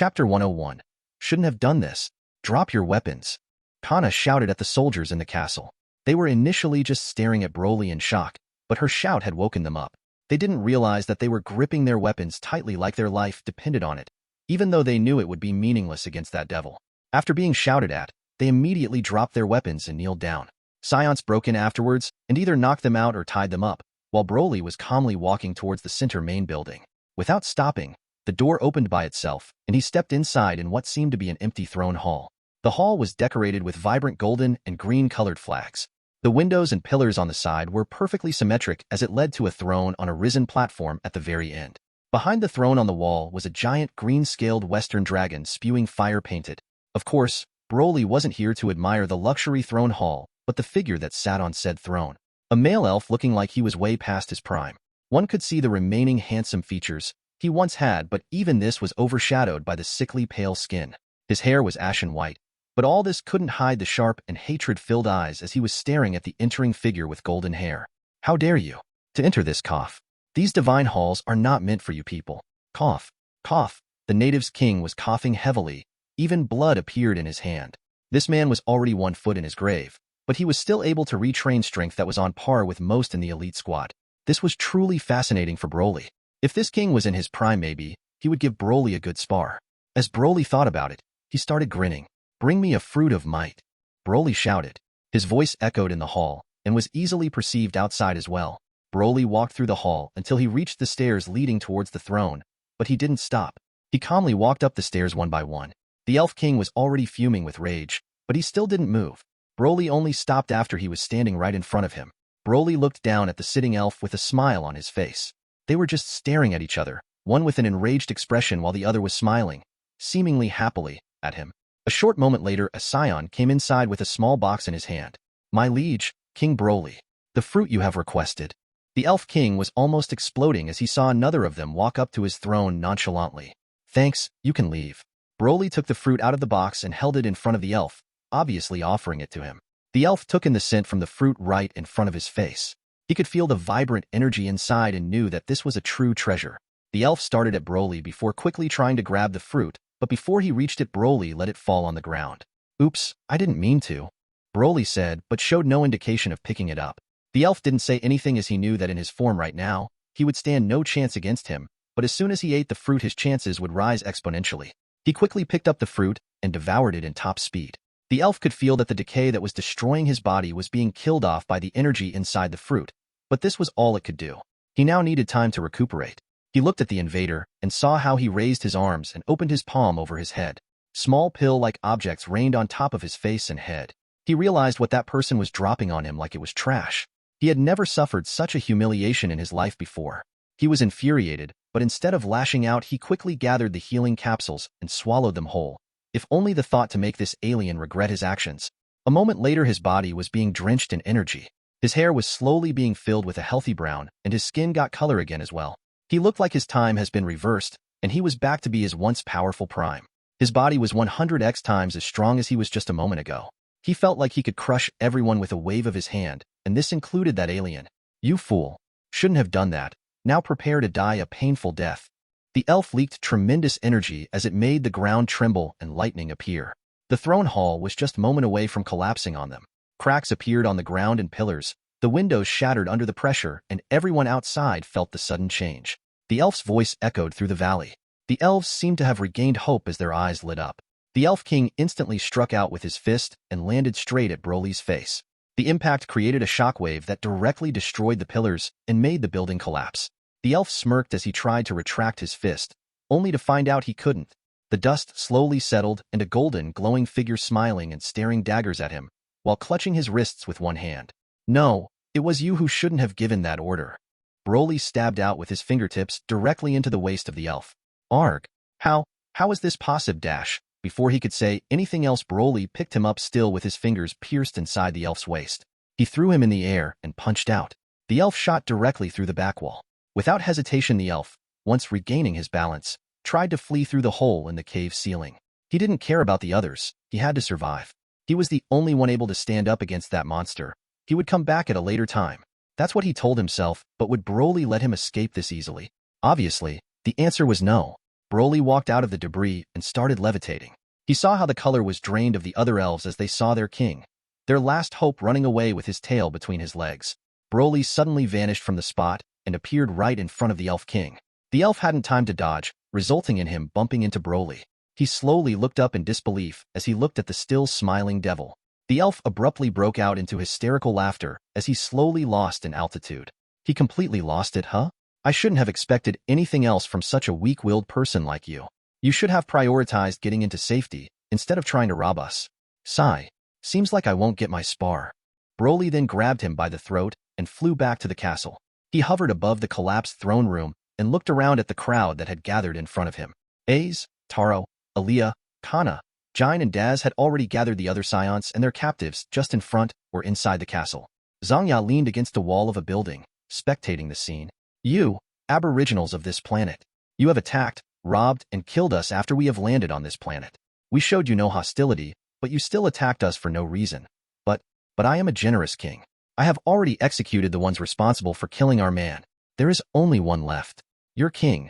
Chapter 101. Shouldn't have done this. Drop your weapons. Kana shouted at the soldiers in the castle. They were initially just staring at Broly in shock, but her shout had woken them up. They didn't realize that they were gripping their weapons tightly like their life depended on it, even though they knew it would be meaningless against that devil. After being shouted at, they immediately dropped their weapons and kneeled down. Saiyans broke in afterwards and either knocked them out or tied them up, while Broly was calmly walking towards the center main building. Without stopping, the door opened by itself, and he stepped inside in what seemed to be an empty throne hall. The hall was decorated with vibrant golden and green-colored flags. The windows and pillars on the side were perfectly symmetric as it led to a throne on a risen platform at the very end. Behind the throne on the wall was a giant green-scaled western dragon spewing fire painted. Of course, Broly wasn't here to admire the luxury throne hall, but the figure that sat on said throne. A male elf looking like he was way past his prime. One could see the remaining handsome features he once had, but even this was overshadowed by the sickly pale skin. His hair was ashen white, but all this couldn't hide the sharp and hatred-filled eyes as he was staring at the entering figure with golden hair. How dare you to enter this cough? These divine halls are not meant for you people. Cough, cough. The native's king was coughing heavily. Even blood appeared in his hand. This man was already 1 foot in his grave, but he was still able to retrain strength that was on par with most in the elite squad. This was truly fascinating for Broly. If this king was in his prime, maybe he would give Broly a good spar. As Broly thought about it, he started grinning. Bring me a fruit of might, Broly shouted. His voice echoed in the hall and was easily perceived outside as well. Broly walked through the hall until he reached the stairs leading towards the throne, but he didn't stop. He calmly walked up the stairs one by one. The Elf King was already fuming with rage, but he still didn't move. Broly only stopped after he was standing right in front of him. Broly looked down at the sitting elf with a smile on his face. They were just staring at each other, one with an enraged expression while the other was smiling, seemingly happily, at him. A short moment later, a Saiyan came inside with a small box in his hand. My liege, King Broly, the fruit you have requested. The Elf King was almost exploding as he saw another of them walk up to his throne nonchalantly. Thanks, you can leave. Broly took the fruit out of the box and held it in front of the elf, obviously offering it to him. The elf took in the scent from the fruit right in front of his face. He could feel the vibrant energy inside and knew that this was a true treasure. The elf started at Broly before quickly trying to grab the fruit, but before he reached it, Broly let it fall on the ground. Oops, I didn't mean to, Broly said, but showed no indication of picking it up. The elf didn't say anything as he knew that in his form right now, he would stand no chance against him, but as soon as he ate the fruit, his chances would rise exponentially. He quickly picked up the fruit and devoured it in top speed. The elf could feel that the decay that was destroying his body was being killed off by the energy inside the fruit, but this was all it could do. He now needed time to recuperate. He looked at the invader and saw how he raised his arms and opened his palm over his head. Small pill-like objects rained on top of his face and head. He realized what that person was dropping on him like it was trash. He had never suffered such a humiliation in his life before. He was infuriated, but instead of lashing out, he quickly gathered the healing capsules and swallowed them whole. If only the thought to make this alien regret his actions. A moment later, his body was being drenched in energy. His hair was slowly being filled with a healthy brown, and his skin got color again as well. He looked like his time has been reversed, and he was back to be his once powerful prime. His body was 100x times as strong as he was just a moment ago. He felt like he could crush everyone with a wave of his hand, and this included that alien. You fool. Shouldn't have done that. Now prepare to die a painful death. The elf leaked tremendous energy as it made the ground tremble and lightning appear. The throne hall was just a moment away from collapsing on them. Cracks appeared on the ground and pillars. The windows shattered under the pressure, and everyone outside felt the sudden change. The elf's voice echoed through the valley. The elves seemed to have regained hope as their eyes lit up. The Elf King instantly struck out with his fist and landed straight at Broly's face. The impact created a shockwave that directly destroyed the pillars and made the building collapse. The elf smirked as he tried to retract his fist, only to find out he couldn't. The dust slowly settled, and a golden, glowing figure smiling and staring daggers at him, while clutching his wrists with one hand. No, it was you who shouldn't have given that order. Broly stabbed out with his fingertips directly into the waist of the elf. Arg! How is this possible? Before he could say anything else, Broly picked him up still with his fingers pierced inside the elf's waist. He threw him in the air and punched out. The elf shot directly through the back wall. Without hesitation, the elf, once regaining his balance, tried to flee through the hole in the cave ceiling. He didn't care about the others. He had to survive. He was the only one able to stand up against that monster. He would come back at a later time. That's what he told himself, but would Broly let him escape this easily? Obviously, the answer was no. Broly walked out of the debris and started levitating. He saw how the color was drained of the other elves as they saw their king, their last hope, running away with his tail between his legs. Broly suddenly vanished from the spot and appeared right in front of the elf king. The elf hadn't time to dodge, resulting in him bumping into Broly. He slowly looked up in disbelief as he looked at the still smiling devil. The elf abruptly broke out into hysterical laughter as he slowly lost in altitude. He completely lost it, huh? I shouldn't have expected anything else from such a weak-willed person like you. You should have prioritized getting into safety instead of trying to rob us. Sigh. Seems like I won't get my spar. Broly then grabbed him by the throat and flew back to the castle. He hovered above the collapsed throne room and looked around at the crowd that had gathered in front of him. Aiz, Taro, Aaliyah, Kana, Jine and Daz had already gathered the other Saiyans and their captives just in front or inside the castle. Zhangya leaned against the wall of a building, spectating the scene. You, aboriginals of this planet. You have attacked, robbed, and killed us after we have landed on this planet. We showed you no hostility, but you still attacked us for no reason. But I am a generous king. I have already executed the ones responsible for killing our man. There is only one left. Your king.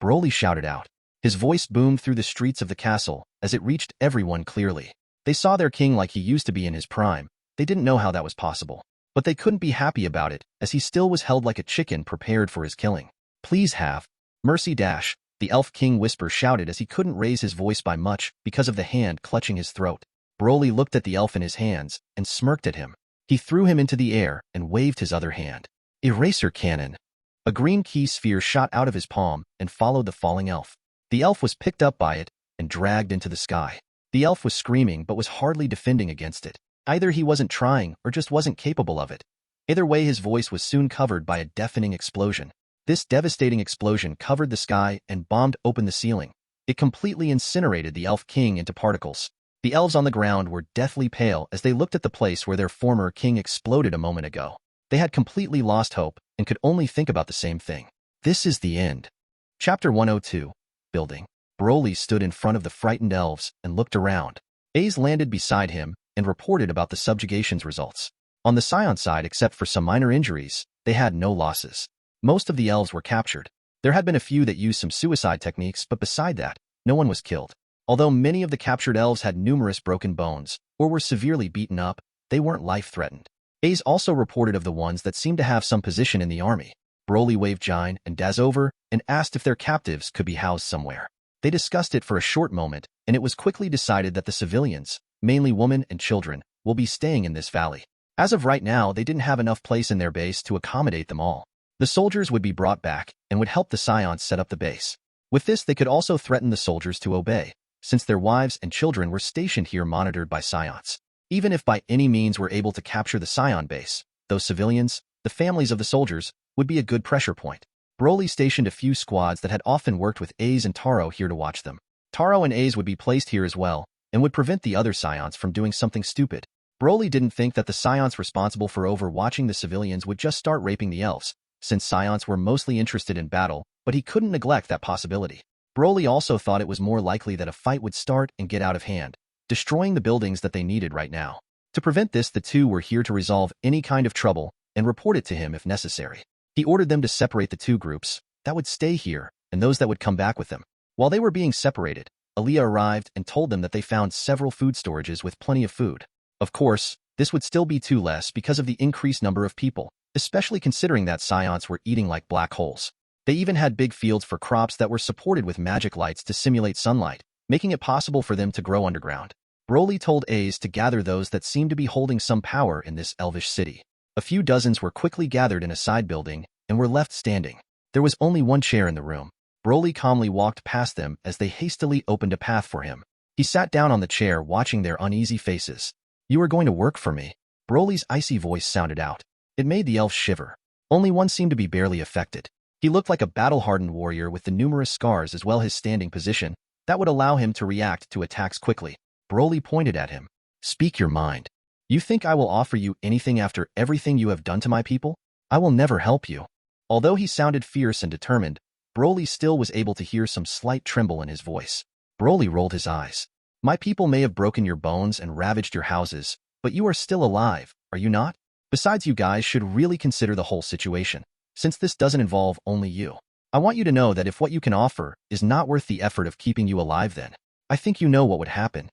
Broly shouted out. His voice boomed through the streets of the castle as it reached everyone clearly. They saw their king like he used to be in his prime. They didn't know how that was possible. But they couldn't be happy about it, as he still was held like a chicken prepared for his killing. Please have mercy dash, the elf king whisper shouted as he couldn't raise his voice by much because of the hand clutching his throat. Broly looked at the elf in his hands and smirked at him. He threw him into the air and waved his other hand. Eraser cannon. A green key sphere shot out of his palm and followed the falling elf. The elf was picked up by it and dragged into the sky. The elf was screaming but was hardly defending against it. Either he wasn't trying or just wasn't capable of it. Either way, his voice was soon covered by a deafening explosion. This devastating explosion covered the sky and bombed open the ceiling. It completely incinerated the elf king into particles. The elves on the ground were deathly pale as they looked at the place where their former king exploded a moment ago. They had completely lost hope and could only think about the same thing. This is the end. Chapter 102. Building. Broly stood in front of the frightened elves and looked around. Aiz landed beside him and reported about the subjugation's results. On the Saiyan side, except for some minor injuries, they had no losses. Most of the elves were captured. There had been a few that used some suicide techniques, but beside that, no one was killed. Although many of the captured elves had numerous broken bones or were severely beaten up, they weren't life-threatened. Aiz also reported of the ones that seemed to have some position in the army. Broly waved Jine and Daz over and asked if their captives could be housed somewhere. They discussed it for a short moment, and it was quickly decided that the civilians, mainly women and children, will be staying in this valley. As of right now, they didn't have enough place in their base to accommodate them all. The soldiers would be brought back and would help the Saiyans set up the base. With this, they could also threaten the soldiers to obey, since their wives and children were stationed here monitored by Saiyans. Even if by any means were able to capture the Saiyan base, those civilians, the families of the soldiers, would be a good pressure point. Broly stationed a few squads that had often worked with Aiz and Taro here to watch them. Taro and Aiz would be placed here as well, and would prevent the other Saiyans from doing something stupid. Broly didn't think that the Saiyans responsible for overwatching the civilians would just start raping the elves, since Saiyans were mostly interested in battle, but he couldn't neglect that possibility. Broly also thought it was more likely that a fight would start and get out of hand, destroying the buildings that they needed right now. To prevent this, the two were here to resolve any kind of trouble and report it to him if necessary. He ordered them to separate the two groups that would stay here and those that would come back with them. While they were being separated, Aaliyah arrived and told them that they found several food storages with plenty of food. Of course, this would still be too less because of the increased number of people, especially considering that Saiyans were eating like black holes. They even had big fields for crops that were supported with magic lights to simulate sunlight, making it possible for them to grow underground. Broly told Aiz to gather those that seemed to be holding some power in this elvish city. A few dozens were quickly gathered in a side building and were left standing. There was only one chair in the room. Broly calmly walked past them as they hastily opened a path for him. He sat down on the chair watching their uneasy faces. You are going to work for me? Broly's icy voice sounded out. It made the elves shiver. Only one seemed to be barely affected. He looked like a battle-hardened warrior with the numerous scars as well as his standing position that would allow him to react to attacks quickly. Broly pointed at him. Speak your mind. You think I will offer you anything after everything you have done to my people? I will never help you. Although he sounded fierce and determined, Broly still was able to hear some slight tremble in his voice. Broly rolled his eyes. My people may have broken your bones and ravaged your houses, but you are still alive, are you not? Besides, you guys should really consider the whole situation, since this doesn't involve only you. I want you to know that if what you can offer is not worth the effort of keeping you alive, then I think you know what would happen.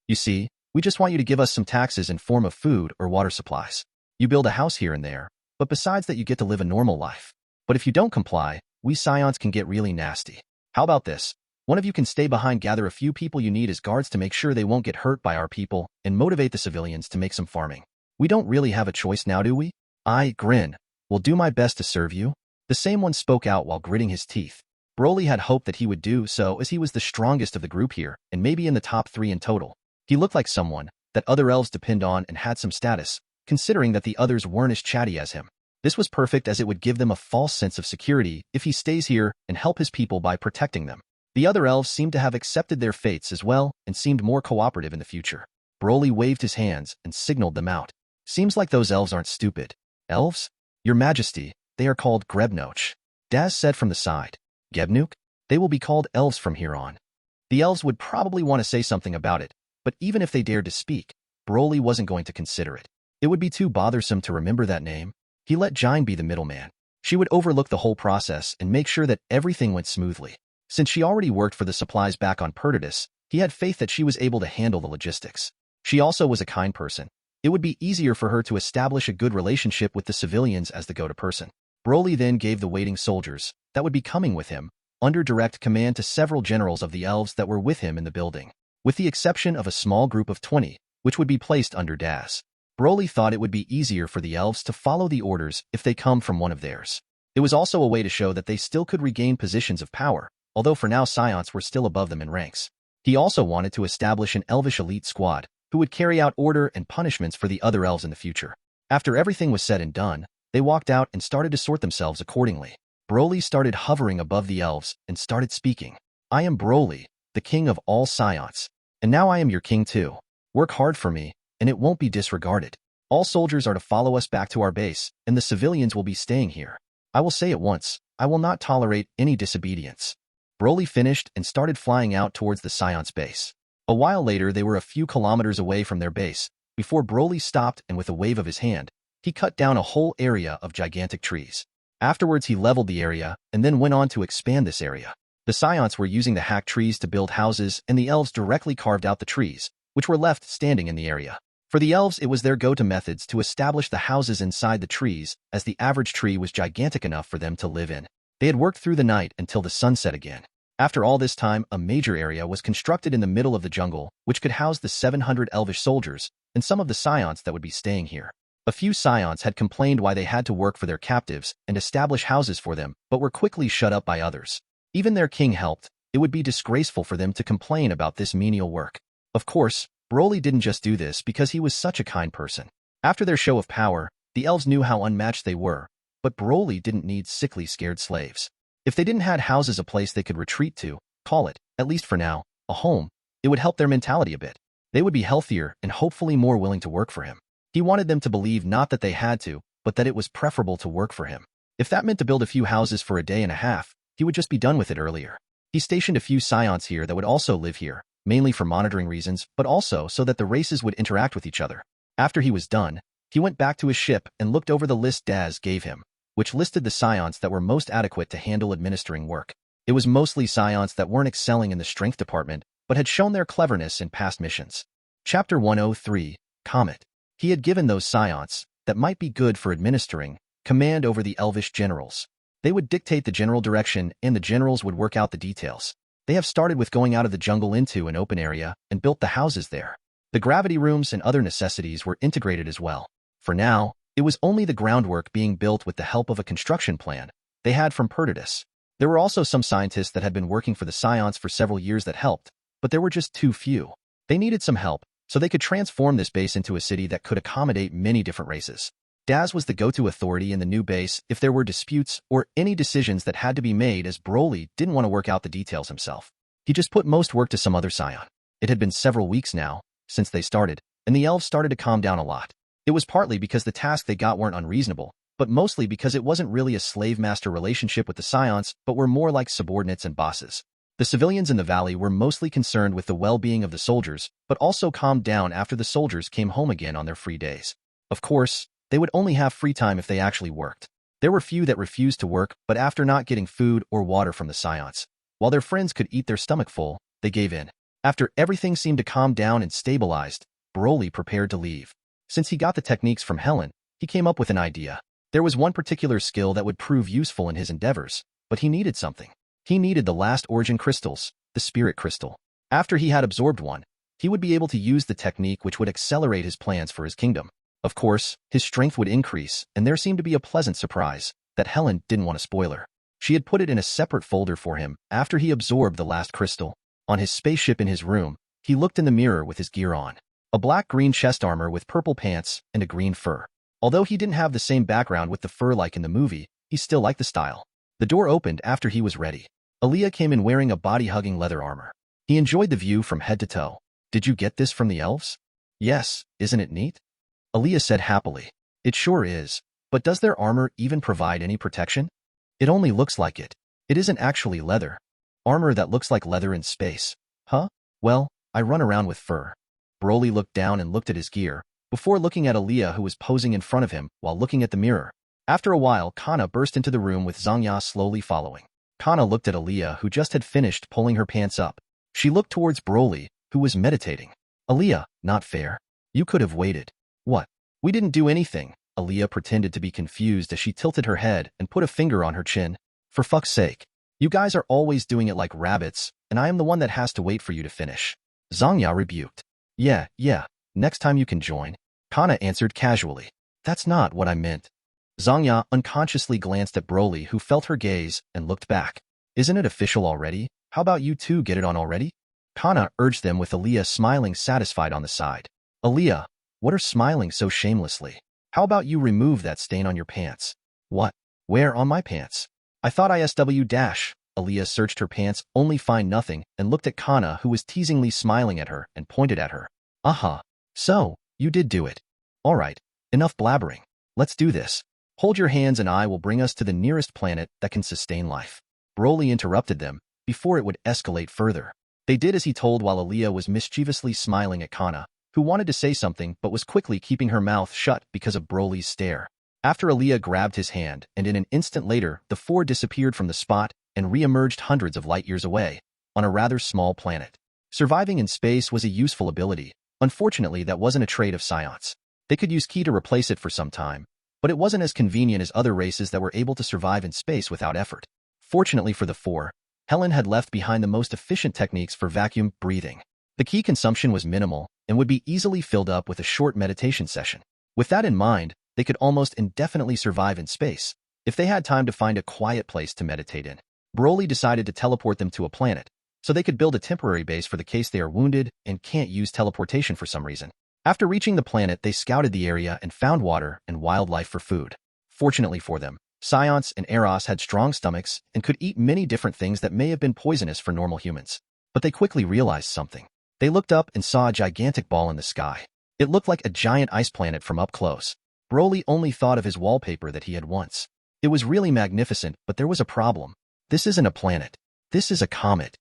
You see, we just want you to give us some taxes in form of food or water supplies. You build a house here and there, but besides that you get to live a normal life. But if you don't comply, we Saiyans can get really nasty. How about this? One of you can stay behind, gather a few people you need as guards to make sure they won't get hurt by our people, and motivate the civilians to make some farming. We don't really have a choice now, do we? I grin. Will do my best to serve you. The same one spoke out while gritting his teeth. Broly had hoped that he would do so as he was the strongest of the group here, and maybe in the top 3 in total. He looked like someone that other elves depend on and had some status, considering that the others weren't as chatty as him. This was perfect as it would give them a false sense of security if he stays here and help his people by protecting them. The other elves seemed to have accepted their fates as well and seemed more cooperative in the future. Broly waved his hands and signaled them out. Seems like those elves aren't stupid. Elves? Your Majesty, they are called Grebnoch. Daz said from the side. Gebnuk? They will be called elves from here on. The elves would probably want to say something about it, but even if they dared to speak, Broly wasn't going to consider it. It would be too bothersome to remember that name. He let Jine be the middleman. She would overlook the whole process and make sure that everything went smoothly. Since she already worked for the supplies back on Perditus, he had faith that she was able to handle the logistics. She also was a kind person. It would be easier for her to establish a good relationship with the civilians as the go-to person. Broly then gave the waiting soldiers that would be coming with him under direct command to several generals of the elves that were with him in the building, with the exception of a small group of 20, which would be placed under Daz. Broly thought it would be easier for the elves to follow the orders if they come from one of theirs. It was also a way to show that they still could regain positions of power, although for now Saiyans were still above them in ranks. He also wanted to establish an elvish elite squad who would carry out order and punishments for the other elves in the future. After everything was said and done, they walked out and started to sort themselves accordingly. Broly started hovering above the elves and started speaking. I am Broly, the king of all Saiyans, and now I am your king too. Work hard for me, and it won't be disregarded. All soldiers are to follow us back to our base, and the civilians will be staying here. I will say it once, I will not tolerate any disobedience. Broly finished and started flying out towards the Saiyans base. A while later, they were a few kilometers away from their base, before Broly stopped and with a wave of his hand, he cut down a whole area of gigantic trees. Afterwards, he leveled the area and then went on to expand this area. The Saiyans were using the hacked trees to build houses, and the elves directly carved out the trees, which were left standing in the area. For the elves, it was their go-to methods to establish the houses inside the trees, as the average tree was gigantic enough for them to live in. They had worked through the night until the sun set again. After all this time, a major area was constructed in the middle of the jungle, which could house the 700 elvish soldiers and some of the Saiyans that would be staying here. A few Saiyans had complained why they had to work for their captives and establish houses for them, but were quickly shut up by others. Even their king helped. It would be disgraceful for them to complain about this menial work. Of course, Broly didn't just do this because he was such a kind person. After their show of power, the elves knew how unmatched they were, but Broly didn't need sickly, scared slaves. If they didn't have houses, a place they could retreat to, call it, at least for now, a home, it would help their mentality a bit. They would be healthier and hopefully more willing to work for him. He wanted them to believe not that they had to, but that it was preferable to work for him. If that meant to build a few houses for a day and a half, he would just be done with it earlier. He stationed a few Saiyans here that would also live here, mainly for monitoring reasons, but also so that the races would interact with each other. After he was done, he went back to his ship and looked over the list Daz gave him, which listed the Saiyans that were most adequate to handle administering work. It was mostly Saiyans that weren't excelling in the strength department, but had shown their cleverness in past missions. Chapter 103, Comet. He had given those Saiyans that might be good for administering command over the elvish generals. They would dictate the general direction, and the generals would work out the details. They have started with going out of the jungle into an open area and built the houses there. The gravity rooms and other necessities were integrated as well. For now, it was only the groundwork being built with the help of a construction plan they had from Perditus. There were also some scientists that had been working for the Saiyans for several years that helped, but there were just too few. They needed some help, so they could transform this base into a city that could accommodate many different races. Daz was the go-to authority in the new base if there were disputes or any decisions that had to be made, as Broly didn't want to work out the details himself. He just put most work to some other Saiyan. It had been several weeks now since they started, and the elves started to calm down a lot. It was partly because the tasks they got weren't unreasonable, but mostly because it wasn't really a slave-master relationship with the Saiyans, but were more like subordinates and bosses. The civilians in the valley were mostly concerned with the well-being of the soldiers, but also calmed down after the soldiers came home again on their free days. Of course, they would only have free time if they actually worked. There were few that refused to work, but after not getting food or water from the Saiyans, while their friends could eat their stomach full, they gave in. After everything seemed to calm down and stabilized, Broly prepared to leave. Since he got the techniques from Helen, he came up with an idea. There was one particular skill that would prove useful in his endeavors, but he needed something. He needed the last origin crystals, the spirit crystal. After he had absorbed one, he would be able to use the technique which would accelerate his plans for his kingdom. Of course, his strength would increase, and there seemed to be a pleasant surprise that Helen didn't want to spoil her. She had put it in a separate folder for him after he absorbed the last crystal. On his spaceship in his room, he looked in the mirror with his gear on. A black-green chest armor with purple pants and a green fur. Although he didn't have the same background with the fur like in the movie, he still liked the style. The door opened after he was ready. Aaliyah came in wearing a body-hugging leather armor. He enjoyed the view from head to toe. Did you get this from the elves? Yes, isn't it neat? Aaliyah said happily. It sure is, but does their armor even provide any protection? It only looks like it. It isn't actually leather. Armor that looks like leather in space. Huh? Well, I run around with fur. Broly looked down and looked at his gear, before looking at Aaliyah who was posing in front of him while looking at the mirror. After a while, Kana burst into the room with Zangya slowly following. Kana looked at Aaliyah who just had finished pulling her pants up. She looked towards Broly, who was meditating. Aaliyah, not fair. You could have waited. What? We didn't do anything. Aaliyah pretended to be confused as she tilted her head and put a finger on her chin. For fuck's sake. You guys are always doing it like rabbits, and I am the one that has to wait for you to finish. Zangya rebuked. Yeah, next time you can join. Kana answered casually. That's not what I meant. Zangya unconsciously glanced at Broly who felt her gaze and looked back. Isn't it official already? How about you two get it on already? Kana urged them with Aaliyah smiling satisfied on the side. Aaliyah, what are smiling so shamelessly? How about you remove that stain on your pants? What? Where on my pants? I thought ISW dash. Aaliyah searched her pants, only find nothing, and looked at Kana who was teasingly smiling at her and pointed at her. So, you did do it. Alright, enough blabbering. Let's do this. Hold your hands and I will bring us to the nearest planet that can sustain life. Broly interrupted them, before it would escalate further. They did as he told while Aaliyah was mischievously smiling at Kana, who wanted to say something but was quickly keeping her mouth shut because of Broly's stare. After Aaliyah grabbed his hand, and in an instant later, the four disappeared from the spot and re-emerged hundreds of light years away, on a rather small planet. Surviving in space was a useful ability. Unfortunately, that wasn't a trait of Saiyans. They could use Ki to replace it for some time, but it wasn't as convenient as other races that were able to survive in space without effort. Fortunately for the four, Helen had left behind the most efficient techniques for vacuum breathing. The Ki consumption was minimal and would be easily filled up with a short meditation session. With that in mind, they could almost indefinitely survive in space, if they had time to find a quiet place to meditate in. Broly decided to teleport them to a planet, so they could build a temporary base for the case they are wounded and can't use teleportation for some reason. After reaching the planet, they scouted the area and found water and wildlife for food. Fortunately for them, Saiyans and Eros had strong stomachs and could eat many different things that may have been poisonous for normal humans. But they quickly realized something. They looked up and saw a gigantic ball in the sky. It looked like a giant ice planet from up close. Broly only thought of his wallpaper that he had once. It was really magnificent, but there was a problem. This isn't a planet. This is a comet.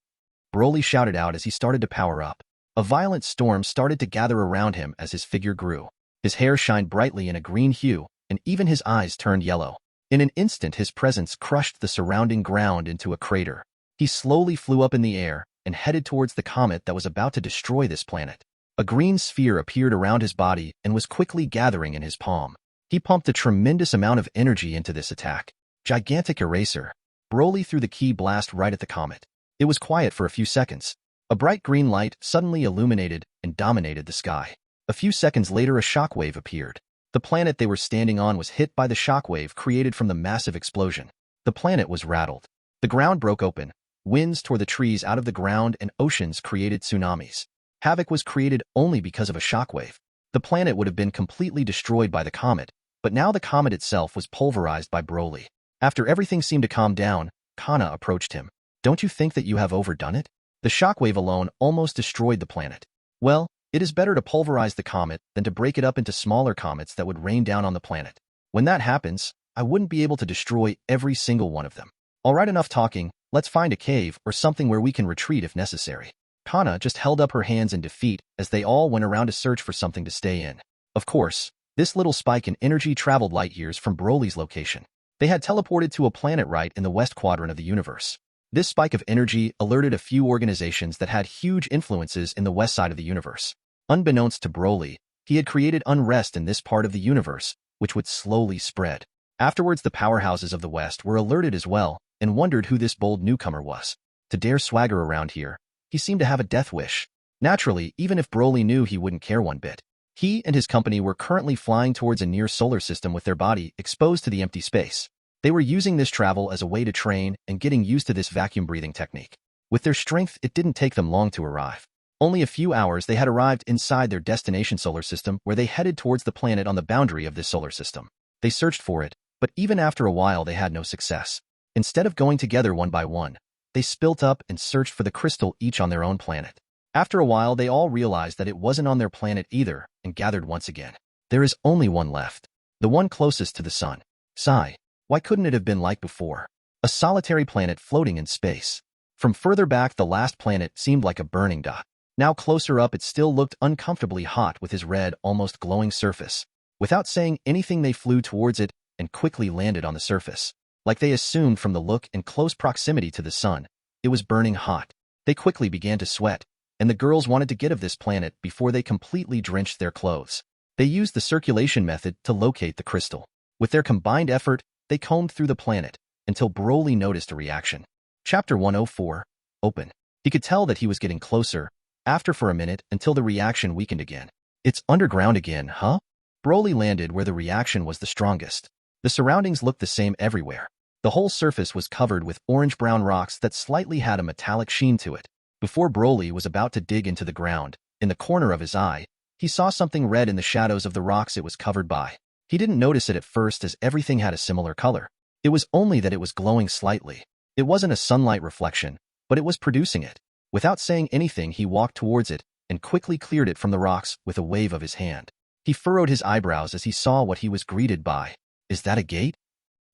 Broly shouted out as he started to power up. A violent storm started to gather around him as his figure grew. His hair shined brightly in a green hue, and even his eyes turned yellow. In an instant, his presence crushed the surrounding ground into a crater. He slowly flew up in the air and headed towards the comet that was about to destroy this planet. A green sphere appeared around his body and was quickly gathering in his palm. He pumped a tremendous amount of energy into this attack. Gigantic eraser. Broly threw the Ki blast right at the comet. It was quiet for a few seconds. A bright green light suddenly illuminated and dominated the sky. A few seconds later, a shockwave appeared. The planet they were standing on was hit by the shockwave created from the massive explosion. The planet was rattled. The ground broke open. Winds tore the trees out of the ground and oceans created tsunamis. Havoc was created only because of a shockwave. The planet would have been completely destroyed by the comet, but now the comet itself was pulverized by Broly. After everything seemed to calm down, Kana approached him. Don't you think that you have overdone it? The shockwave alone almost destroyed the planet. Well, it is better to pulverize the comet than to break it up into smaller comets that would rain down on the planet. When that happens, I wouldn't be able to destroy every single one of them. Alright, enough talking, let's find a cave or something where we can retreat if necessary. Kana just held up her hands in defeat as they all went around to search for something to stay in. Of course, this little spike in energy traveled light years from Broly's location. They had teleported to a planet right in the west quadrant of the universe. This spike of energy alerted a few organizations that had huge influences in the west side of the universe. Unbeknownst to Broly, he had created unrest in this part of the universe, which would slowly spread. Afterwards, the powerhouses of the West were alerted as well and wondered who this bold newcomer was. To dare swagger around here, he seemed to have a death wish. Naturally, even if Broly knew, he wouldn't care one bit. He and his company were currently flying towards a near solar system with their body exposed to the empty space. They were using this travel as a way to train and getting used to this vacuum breathing technique. With their strength, it didn't take them long to arrive. Only a few hours they had arrived inside their destination solar system, where they headed towards the planet on the boundary of this solar system. They searched for it, but even after a while they had no success. Instead of going together one by one, they split up and searched for the crystal each on their own planet. After a while they all realized that it wasn't on their planet either and gathered once again. There is only one left, the one closest to the sun. Sigh, why couldn't it have been like before? A solitary planet floating in space. From further back, the last planet seemed like a burning dot. Now closer up, it still looked uncomfortably hot with his red, almost glowing surface. Without saying anything, they flew towards it and quickly landed on the surface. Like they assumed from the look and close proximity to the sun, it was burning hot. They quickly began to sweat, and the girls wanted to get off this planet before they completely drenched their clothes. They used the circulation method to locate the crystal. With their combined effort, they combed through the planet until Broly noticed a reaction. Chapter 104. Open. He could tell that he was getting closer, after for a minute until the reaction weakened again. It's underground again, huh? Broly landed where the reaction was the strongest. The surroundings looked the same everywhere. The whole surface was covered with orange-brown rocks that slightly had a metallic sheen to it. Before Broly was about to dig into the ground, in the corner of his eye, he saw something red in the shadows of the rocks it was covered by. He didn't notice it at first as everything had a similar color. It was only that it was glowing slightly. It wasn't a sunlight reflection, but it was producing it. Without saying anything, he walked towards it and quickly cleared it from the rocks with a wave of his hand. He furrowed his eyebrows as he saw what he was greeted by. Is that a gate?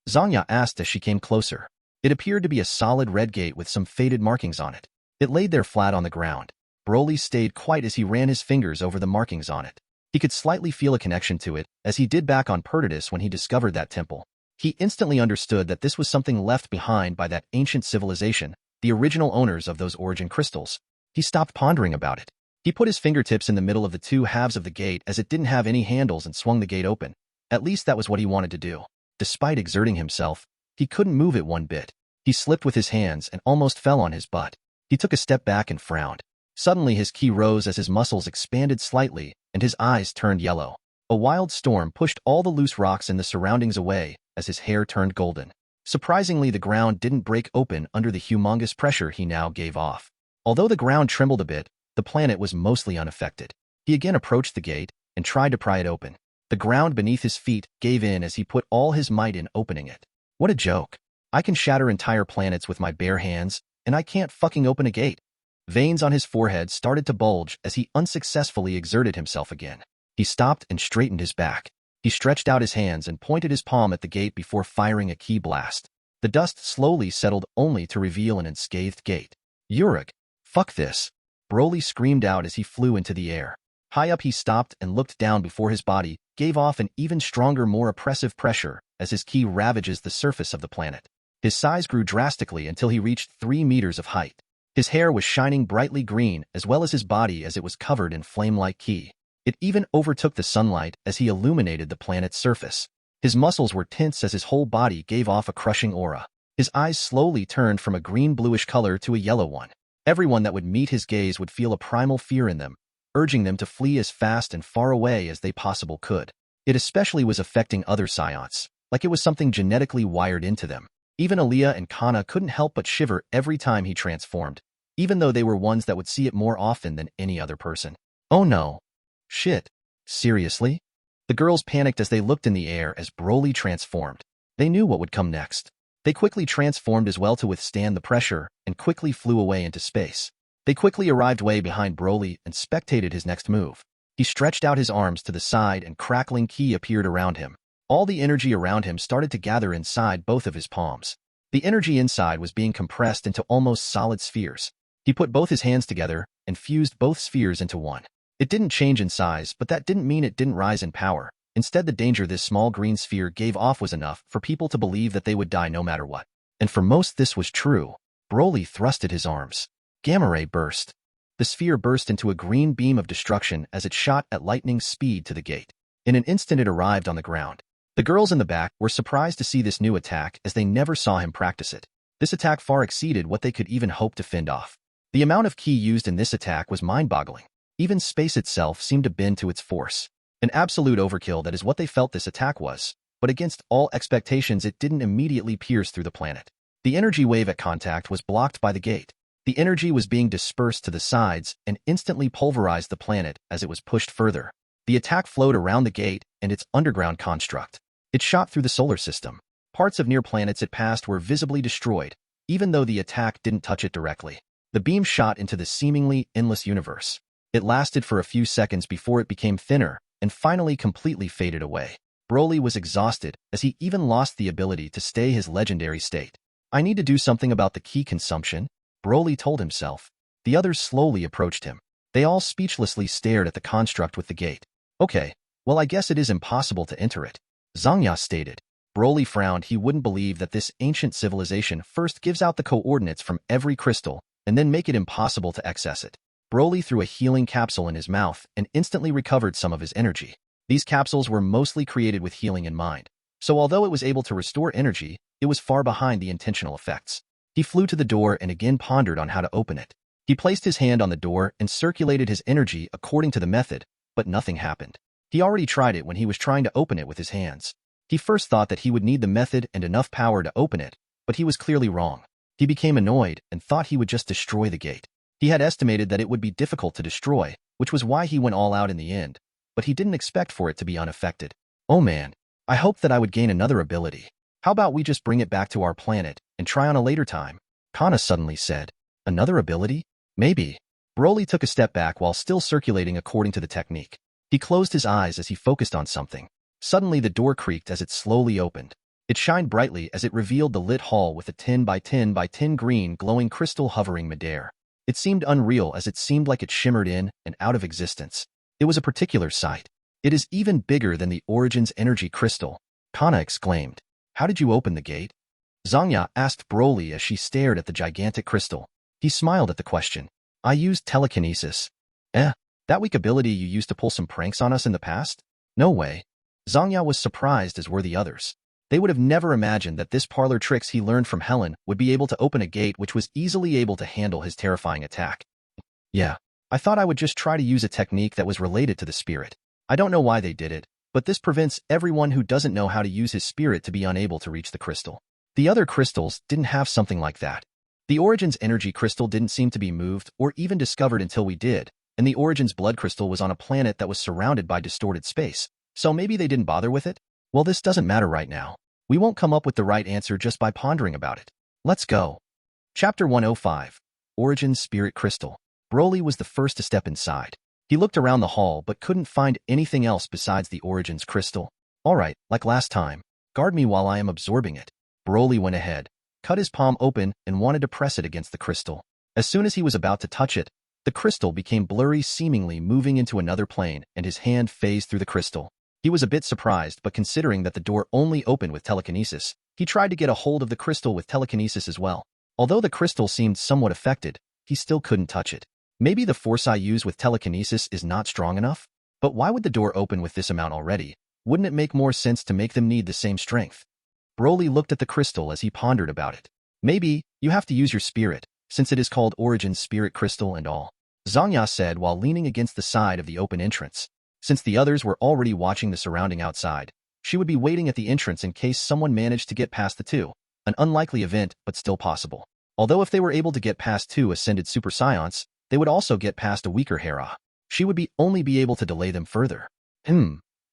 Zangya asked as she came closer. It appeared to be a solid red gate with some faded markings on it. It laid there flat on the ground. Broly stayed quiet as he ran his fingers over the markings on it. He could slightly feel a connection to it, as he did back on Perditus when he discovered that temple. He instantly understood that this was something left behind by that ancient civilization, the original owners of those origin crystals. He stopped pondering about it. He put his fingertips in the middle of the two halves of the gate as it didn't have any handles and swung the gate open. At least that was what he wanted to do. Despite exerting himself, he couldn't move it one bit. He slipped with his hands and almost fell on his butt. He took a step back and frowned. Suddenly his ki rose as his muscles expanded slightly and his eyes turned yellow. A wild storm pushed all the loose rocks in the surroundings away as his hair turned golden. Surprisingly, the ground didn't break open under the humongous pressure he now gave off. Although the ground trembled a bit, the planet was mostly unaffected. He again approached the gate and tried to pry it open. The ground beneath his feet gave in as he put all his might in opening it. What a joke. I can shatter entire planets with my bare hands, and I can't fucking open a gate. Veins on his forehead started to bulge as he unsuccessfully exerted himself again. He stopped and straightened his back. He stretched out his hands and pointed his palm at the gate before firing a ki blast. The dust slowly settled only to reveal an unscathed gate. Uruk, fuck this. Broly screamed out as he flew into the air. High up he stopped and looked down before his body gave off an even stronger, more oppressive pressure as his ki ravages the surface of the planet. His size grew drastically until he reached 3 meters of height. His hair was shining brightly green as well as his body as it was covered in flame-like ki. It even overtook the sunlight as he illuminated the planet's surface. His muscles were tense as his whole body gave off a crushing aura. His eyes slowly turned from a green-bluish color to a yellow one. Everyone that would meet his gaze would feel a primal fear in them, urging them to flee as fast and far away as they possibly could. It especially was affecting other Saiyans, like it was something genetically wired into them. Even Aaliyah and Kana couldn't help but shiver every time he transformed, even though they were ones that would see it more often than any other person. Oh no. Shit. Seriously? The girls panicked as they looked in the air as Broly transformed. They knew what would come next. They quickly transformed as well to withstand the pressure and quickly flew away into space. They quickly arrived way behind Broly and spectated his next move. He stretched out his arms to the side and crackling ki appeared around him. All the energy around him started to gather inside both of his palms. The energy inside was being compressed into almost solid spheres. He put both his hands together and fused both spheres into one. It didn't change in size, but that didn't mean it didn't rise in power. Instead, the danger this small green sphere gave off was enough for people to believe that they would die no matter what. And for most this was true. Broly thrusted his arms. Gamma ray burst. The sphere burst into a green beam of destruction as it shot at lightning speed to the gate. In an instant it arrived on the ground. The girls in the back were surprised to see this new attack as they never saw him practice it. This attack far exceeded what they could even hope to fend off. The amount of ki used in this attack was mind-boggling. Even space itself seemed to bend to its force. An absolute overkill, that is what they felt this attack was, but against all expectations it didn't immediately pierce through the planet. The energy wave at contact was blocked by the gate. The energy was being dispersed to the sides and instantly pulverized the planet as it was pushed further. The attack flowed around the gate and its underground construct. It shot through the solar system. Parts of near planets it passed were visibly destroyed, even though the attack didn't touch it directly. The beam shot into the seemingly endless universe. It lasted for a few seconds before it became thinner and finally completely faded away. Broly was exhausted as he even lost the ability to stay his legendary state. I need to do something about the ki consumption, Broly told himself. The others slowly approached him. They all speechlessly stared at the construct with the gate. Okay, well I guess it is impossible to enter it, Zangya stated. Broly frowned. He wouldn't believe that this ancient civilization first gives out the coordinates from every crystal and then make it impossible to access it. Broly threw a healing capsule in his mouth and instantly recovered some of his energy. These capsules were mostly created with healing in mind, so although it was able to restore energy, it was far behind the intentional effects. He flew to the door and again pondered on how to open it. He placed his hand on the door and circulated his energy according to the method, but nothing happened. He already tried it when he was trying to open it with his hands. He first thought that he would need the method and enough power to open it, but he was clearly wrong. He became annoyed and thought he would just destroy the gate. He had estimated that it would be difficult to destroy, which was why he went all out in the end, but he didn't expect for it to be unaffected. Oh man, I hoped that I would gain another ability. How about we just bring it back to our planet and try on a later time? Kana suddenly said. Another ability? Maybe. Broly took a step back while still circulating according to the technique. He closed his eyes as he focused on something. Suddenly the door creaked as it slowly opened. It shined brightly as it revealed the lit hall with a 10 by 10 by 10 green glowing crystal hovering midair. It seemed unreal as it seemed like it shimmered in and out of existence. It was a particular sight. It is even bigger than the Origin's energy crystal, Kana exclaimed. How did you open the gate? Zangya asked Broly as she stared at the gigantic crystal. He smiled at the question. I used telekinesis. That weak ability you used to pull some pranks on us in the past? No way. Zangya was surprised, as were the others. They would have never imagined that this parlor tricks he learned from Helen would be able to open a gate which was easily able to handle his terrifying attack. Yeah, I thought I would just try to use a technique that was related to the spirit. I don't know why they did it, but this prevents everyone who doesn't know how to use his spirit to be unable to reach the crystal. The other crystals didn't have something like that. The Origin's energy crystal didn't seem to be moved or even discovered until we did, and the Origin's blood crystal was on a planet that was surrounded by distorted space, so maybe they didn't bother with it? Well, this doesn't matter right now. We won't come up with the right answer just by pondering about it. Let's go. Chapter 105. Origin's Spirit Crystal. Broly was the first to step inside. He looked around the hall but couldn't find anything else besides the Origin's crystal. Alright, like last time. Guard me while I am absorbing it. Broly went ahead, cut his palm open and wanted to press it against the crystal. As soon as he was about to touch it, the crystal became blurry, seemingly moving into another plane, and his hand phased through the crystal. He was a bit surprised, but considering that the door only opened with telekinesis, he tried to get a hold of the crystal with telekinesis as well. Although the crystal seemed somewhat affected, he still couldn't touch it. Maybe the force I use with telekinesis is not strong enough? But why would the door open with this amount already? Wouldn't it make more sense to make them need the same strength? Broly looked at the crystal as he pondered about it. Maybe you have to use your spirit, since it is called Origin's Spirit Crystal and all, Zangya said while leaning against the side of the open entrance. Since the others were already watching the surrounding outside, she would be waiting at the entrance in case someone managed to get past the two. An unlikely event, but still possible. Although if they were able to get past two ascended Super Saiyans, they would also get past a weaker Hera. She would only be able to delay them further.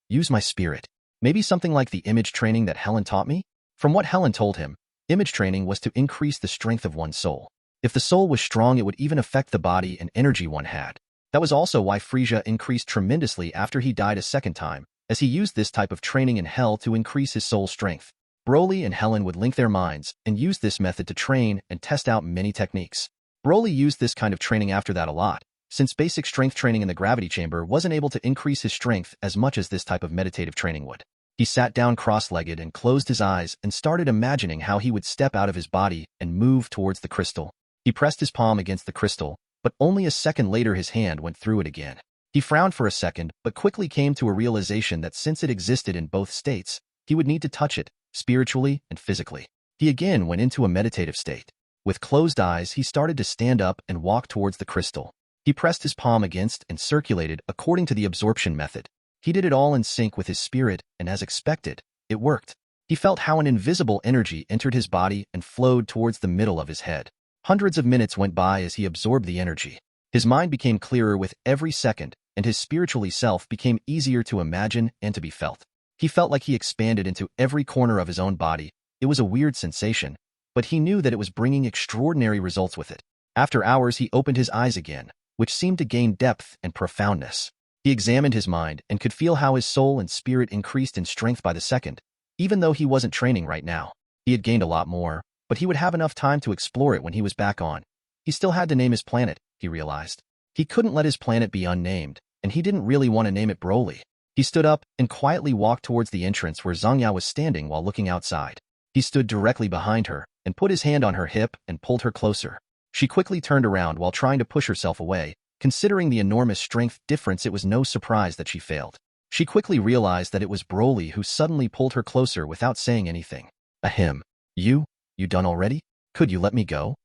Use my spirit. Maybe something like the image training that Helen taught me? From what Helen told him, image training was to increase the strength of one's soul. If the soul was strong, it would even affect the body and energy one had. That was also why Frieza increased tremendously after he died a second time, as he used this type of training in Hell to increase his soul strength. Broly and Helen would link their minds and use this method to train and test out many techniques. Broly used this kind of training after that a lot, since basic strength training in the gravity chamber wasn't able to increase his strength as much as this type of meditative training would. He sat down cross-legged and closed his eyes and started imagining how he would step out of his body and move towards the crystal. He pressed his palm against the crystal, but only a second later his hand went through it again. He frowned for a second, but quickly came to a realization that since it existed in both states, he would need to touch it, spiritually and physically. He again went into a meditative state. With closed eyes, he started to stand up and walk towards the crystal. He pressed his palm against and circulated according to the absorption method. He did it all in sync with his spirit, and as expected, it worked. He felt how an invisible energy entered his body and flowed towards the middle of his head. Hundreds of minutes went by as he absorbed the energy. His mind became clearer with every second, and his spiritually self became easier to imagine and to be felt. He felt like he expanded into every corner of his own body. It was a weird sensation, but he knew that it was bringing extraordinary results with it. After hours, he opened his eyes again, which seemed to gain depth and profoundness. He examined his mind and could feel how his soul and spirit increased in strength by the second. Even though he wasn't training right now, he had gained a lot more, but he would have enough time to explore it when he was back on. He still had to name his planet, he realized. He couldn't let his planet be unnamed, and he didn't really want to name it Broly. He stood up and quietly walked towards the entrance where Zhangya was standing while looking outside. He stood directly behind her and put his hand on her hip and pulled her closer. She quickly turned around while trying to push herself away. Considering the enormous strength difference, it was no surprise that she failed. She quickly realized that it was Broly who suddenly pulled her closer without saying anything. Ahem. You done already? Could you let me go?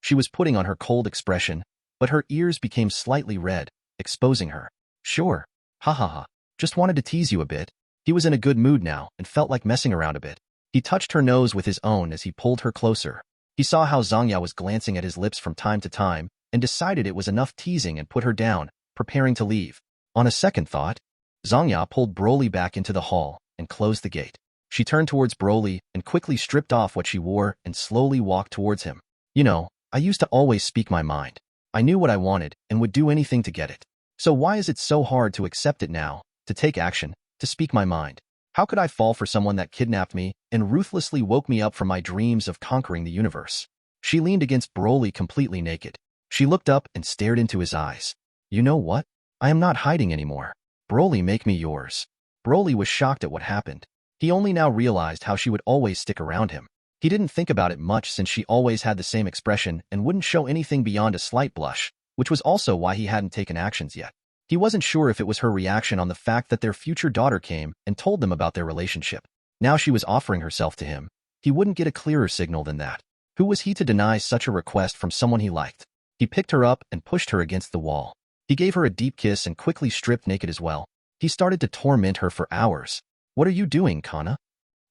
She was putting on her cold expression, but her ears became slightly red, exposing her. Sure. Ha ha ha. Just wanted to tease you a bit. He was in a good mood now and felt like messing around a bit. He touched her nose with his own as he pulled her closer. He saw how Zhangya was glancing at his lips from time to time and decided it was enough teasing and put her down, preparing to leave. On a second thought, Zhangya pulled Broly back into the hall and closed the gate. She turned towards Broly and quickly stripped off what she wore and slowly walked towards him. You know, I used to always speak my mind. I knew what I wanted and would do anything to get it. So why is it so hard to accept it now, to take action, to speak my mind? How could I fall for someone that kidnapped me and ruthlessly woke me up from my dreams of conquering the universe? She leaned against Broly completely naked. She looked up and stared into his eyes. You know what? I am not hiding anymore. Broly, make me yours. Broly was shocked at what happened. He only now realized how she would always stick around him. He didn't think about it much since she always had the same expression and wouldn't show anything beyond a slight blush, which was also why he hadn't taken actions yet. He wasn't sure if it was her reaction on the fact that their future daughter came and told them about their relationship. Now she was offering herself to him. He wouldn't get a clearer signal than that. Who was he to deny such a request from someone he liked? He picked her up and pushed her against the wall. He gave her a deep kiss and quickly stripped naked as well. He started to torment her for hours. What are you doing, Kana?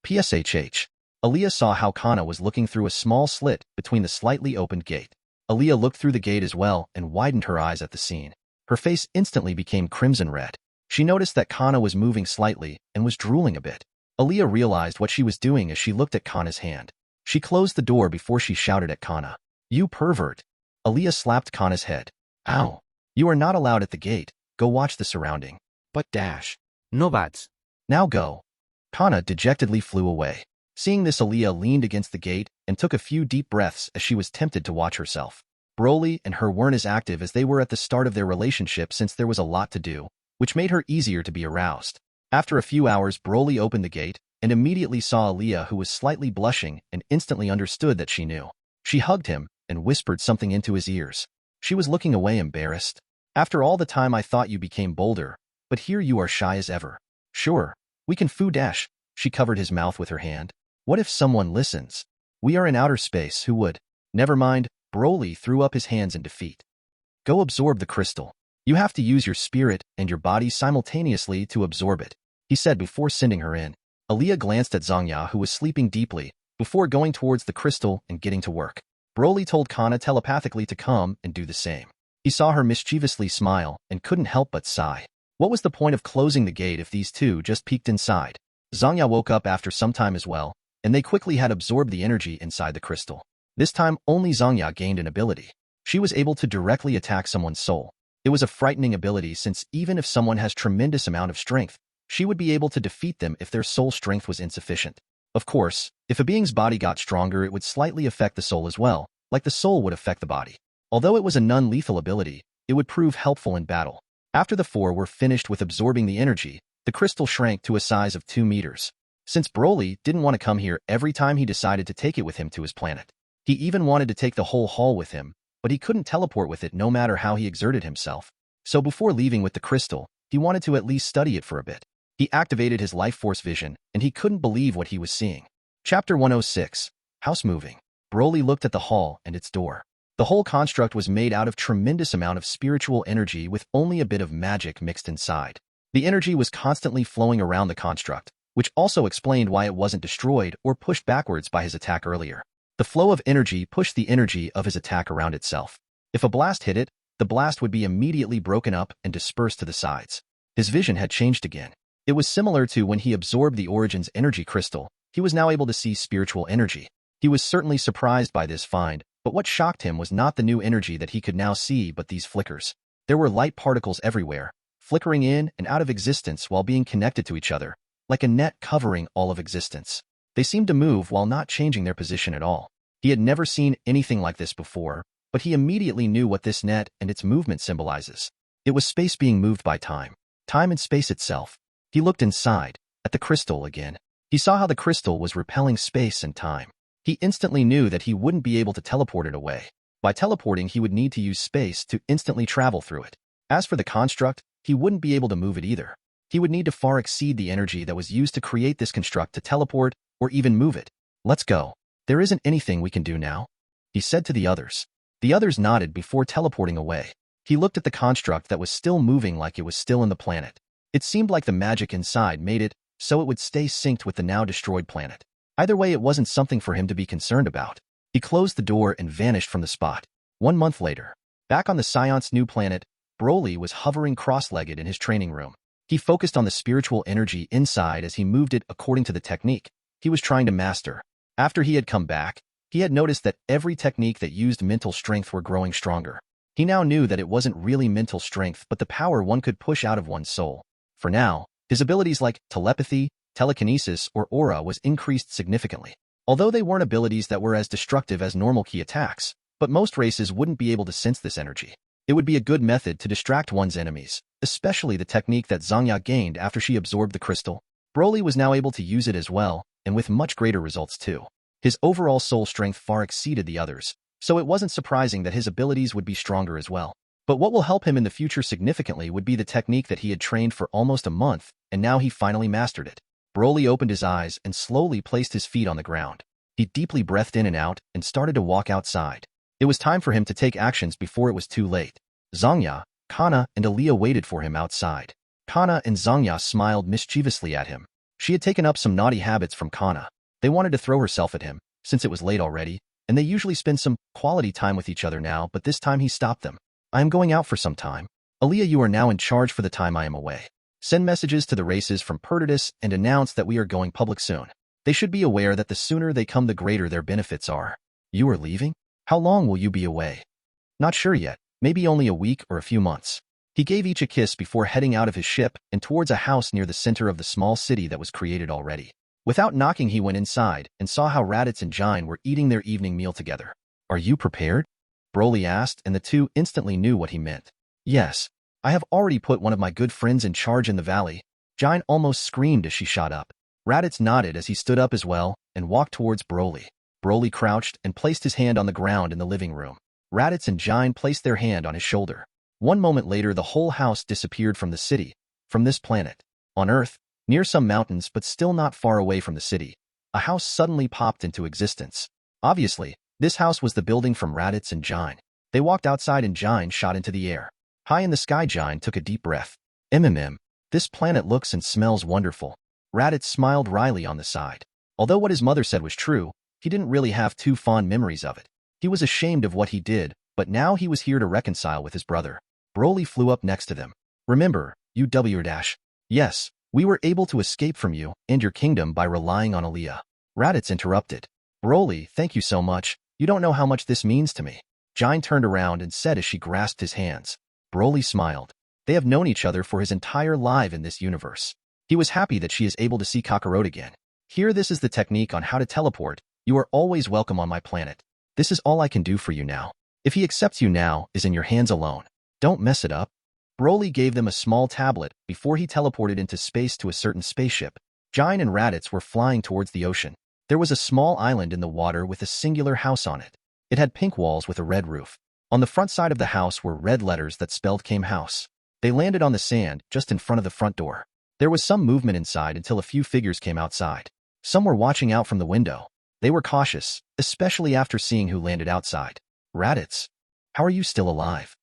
PSHH. Aaliyah saw how Kana was looking through a small slit between the slightly opened gate. Aaliyah looked through the gate as well and widened her eyes at the scene. Her face instantly became crimson red. She noticed that Kana was moving slightly and was drooling a bit. Aaliyah realized what she was doing as she looked at Kana's hand. She closed the door before she shouted at Kana. You pervert. Aaliyah slapped Kana's head. Ow. You are not allowed at the gate. Go watch the surrounding. But dash. No bats. Now go. Kana dejectedly flew away. Seeing this, Aaliyah leaned against the gate and took a few deep breaths as she was tempted to watch herself. Broly and her weren't as active as they were at the start of their relationship since there was a lot to do, which made her easier to be aroused. After a few hours, Broly opened the gate and immediately saw Aaliyah, who was slightly blushing, and instantly understood that she knew. She hugged him and whispered something into his ears. She was looking away, embarrassed. After all the time I thought you became bolder, but here you are shy as ever. Sure, we can foo dash. She covered his mouth with her hand. What if someone listens? We are in outer space, who would? Never mind, Broly threw up his hands in defeat. Go absorb the crystal. You have to use your spirit and your body simultaneously to absorb it, he said before sending her in. Aaliyah glanced at Zhangya, who was sleeping deeply, before going towards the crystal and getting to work. Broly told Kana telepathically to come and do the same. He saw her mischievously smile and couldn't help but sigh. What was the point of closing the gate if these two just peeked inside? Zhangya woke up after some time as well, and they quickly had absorbed the energy inside the crystal. This time, only Zhangya gained an ability. She was able to directly attack someone's soul. It was a frightening ability since even if someone has tremendous amount of strength, she would be able to defeat them if their soul strength was insufficient. Of course, if a being's body got stronger, it would slightly affect the soul as well, like the soul would affect the body. Although it was a non-lethal ability, it would prove helpful in battle. After the four were finished with absorbing the energy, the crystal shrank to a size of 2 meters. Since Broly didn't want to come here every time, he decided to take it with him to his planet. He even wanted to take the whole haul with him, but he couldn't teleport with it no matter how he exerted himself. So before leaving with the crystal, he wanted to at least study it for a bit. He activated his life force vision, and he couldn't believe what he was seeing. Chapter 106. House Moving. Broly looked at the hall and its door. The whole construct was made out of tremendous amount of spiritual energy with only a bit of magic mixed inside. The energy was constantly flowing around the construct, which also explained why it wasn't destroyed or pushed backwards by his attack earlier. The flow of energy pushed the energy of his attack around itself. If a blast hit it, the blast would be immediately broken up and dispersed to the sides. His vision had changed again. It was similar to when he absorbed the Origin's energy crystal. He was now able to see spiritual energy. He was certainly surprised by this find, but what shocked him was not the new energy that he could now see but these flickers. There were light particles everywhere, flickering in and out of existence while being connected to each other, like a net covering all of existence. They seemed to move while not changing their position at all. He had never seen anything like this before, but he immediately knew what this net and its movement symbolizes. It was space being moved by time. Time and space itself. He looked inside, at the crystal again. He saw how the crystal was repelling space and time. He instantly knew that he wouldn't be able to teleport it away. By teleporting, he would need to use space to instantly travel through it. As for the construct, he wouldn't be able to move it either. He would need to far exceed the energy that was used to create this construct to teleport or even move it. Let's go. There isn't anything we can do now, he said to the others. The others nodded before teleporting away. He looked at the construct that was still moving like it was still in the planet. It seemed like the magic inside made it so it would stay synced with the now destroyed planet. Either way, it wasn't something for him to be concerned about. He closed the door and vanished from the spot. 1 month later, back on the Saiyans' new planet, Broly was hovering cross-legged in his training room. He focused on the spiritual energy inside as he moved it according to the technique he was trying to master. After he had come back, he had noticed that every technique that used mental strength were growing stronger. He now knew that it wasn't really mental strength but the power one could push out of one's soul. For now, his abilities like telepathy, telekinesis, or aura was increased significantly. Although they weren't abilities that were as destructive as normal ki attacks, but most races wouldn't be able to sense this energy. It would be a good method to distract one's enemies, especially the technique that Zangya gained after she absorbed the crystal. Broly was now able to use it as well, and with much greater results too. His overall soul strength far exceeded the others, so it wasn't surprising that his abilities would be stronger as well. But what will help him in the future significantly would be the technique that he had trained for almost a month, and now he finally mastered it. Broly opened his eyes and slowly placed his feet on the ground. He deeply breathed in and out and started to walk outside. It was time for him to take actions before it was too late. Zangya, Kana, and Aaliyah waited for him outside. Kana and Zangya smiled mischievously at him. She had taken up some naughty habits from Kana. They wanted to throw herself at him, since it was late already, and they usually spend some quality time with each other now, but this time he stopped them. I am going out for some time. Aaliyah, you are now in charge for the time I am away. Send messages to the races from Perditus and announce that we are going public soon. They should be aware that the sooner they come the greater their benefits are. You are leaving? How long will you be away? Not sure yet, maybe only a week or a few months. He gave each a kiss before heading out of his ship and towards a house near the center of the small city that was created already. Without knocking, he went inside and saw how Raditz and Jine were eating their evening meal together. Are you prepared? Broly asked, and the two instantly knew what he meant. Yes. I have already put one of my good friends in charge in the valley. Jine almost screamed as she shot up. Raditz nodded as he stood up as well and walked towards Broly. Broly crouched and placed his hand on the ground in the living room. Raditz and Jine placed their hand on his shoulder. 1 moment later, the whole house disappeared from the city, from this planet. On Earth, near some mountains but still not far away from the city, a house suddenly popped into existence. Obviously, this house was the building from Raditz and Jine. They walked outside and Jine shot into the air. High in the sky, Jine took a deep breath. This planet looks and smells wonderful. Raditz smiled wryly on the side. Although what his mother said was true, he didn't really have too fond memories of it. He was ashamed of what he did, but now he was here to reconcile with his brother. Broly flew up next to them. Remember, UW-. Yes, we were able to escape from you and your kingdom by relying on Aaliyah. Raditz interrupted. Broly, thank you so much. You don't know how much this means to me. Jine turned around and said as she grasped his hands. Broly smiled. They have known each other for his entire life in this universe. He was happy that she is able to see Kakarot again. Here, this is the technique on how to teleport. You are always welcome on my planet. This is all I can do for you now. If he accepts you now is in your hands alone. Don't mess it up. Broly gave them a small tablet before he teleported into space to a certain spaceship. Jine and Raditz were flying towards the ocean. There was a small island in the water with a singular house on it. It had pink walls with a red roof. On the front side of the house were red letters that spelled Came House. They landed on the sand just in front of the front door. There was some movement inside until a few figures came outside. Some were watching out from the window. They were cautious, especially after seeing who landed outside. Raditz, how are you still alive?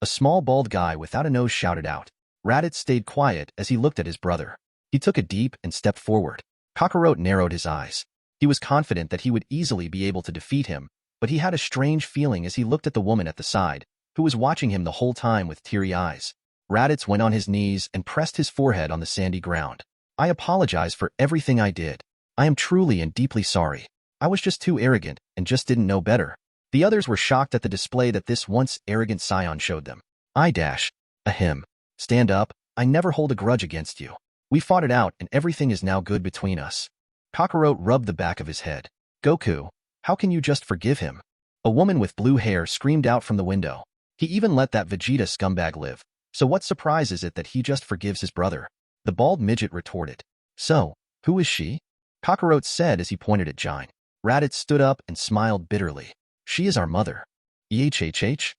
A small bald guy without a nose shouted out. Raditz stayed quiet as he looked at his brother. He took a deep and stepped forward. Kakarot narrowed his eyes. He was confident that he would easily be able to defeat him, but he had a strange feeling as he looked at the woman at the side, who was watching him the whole time with teary eyes. Raditz went on his knees and pressed his forehead on the sandy ground. I apologize for everything I did. I am truly and deeply sorry. I was just too arrogant and just didn't know better. The others were shocked at the display that this once arrogant Saiyan showed them. Ahem. Stand up, I never hold a grudge against you. We fought it out and everything is now good between us. Kakarot rubbed the back of his head. Goku, how can you just forgive him? A woman with blue hair screamed out from the window. He even let that Vegeta scumbag live. So what surprise is it that he just forgives his brother? The bald midget retorted. So, who is she? Kakarot said as he pointed at Jine. Raditz stood up and smiled bitterly. She is our mother. EHHH?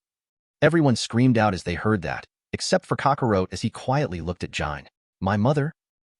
Everyone screamed out as they heard that, except for Kakarot as he quietly looked at Jine. My mother?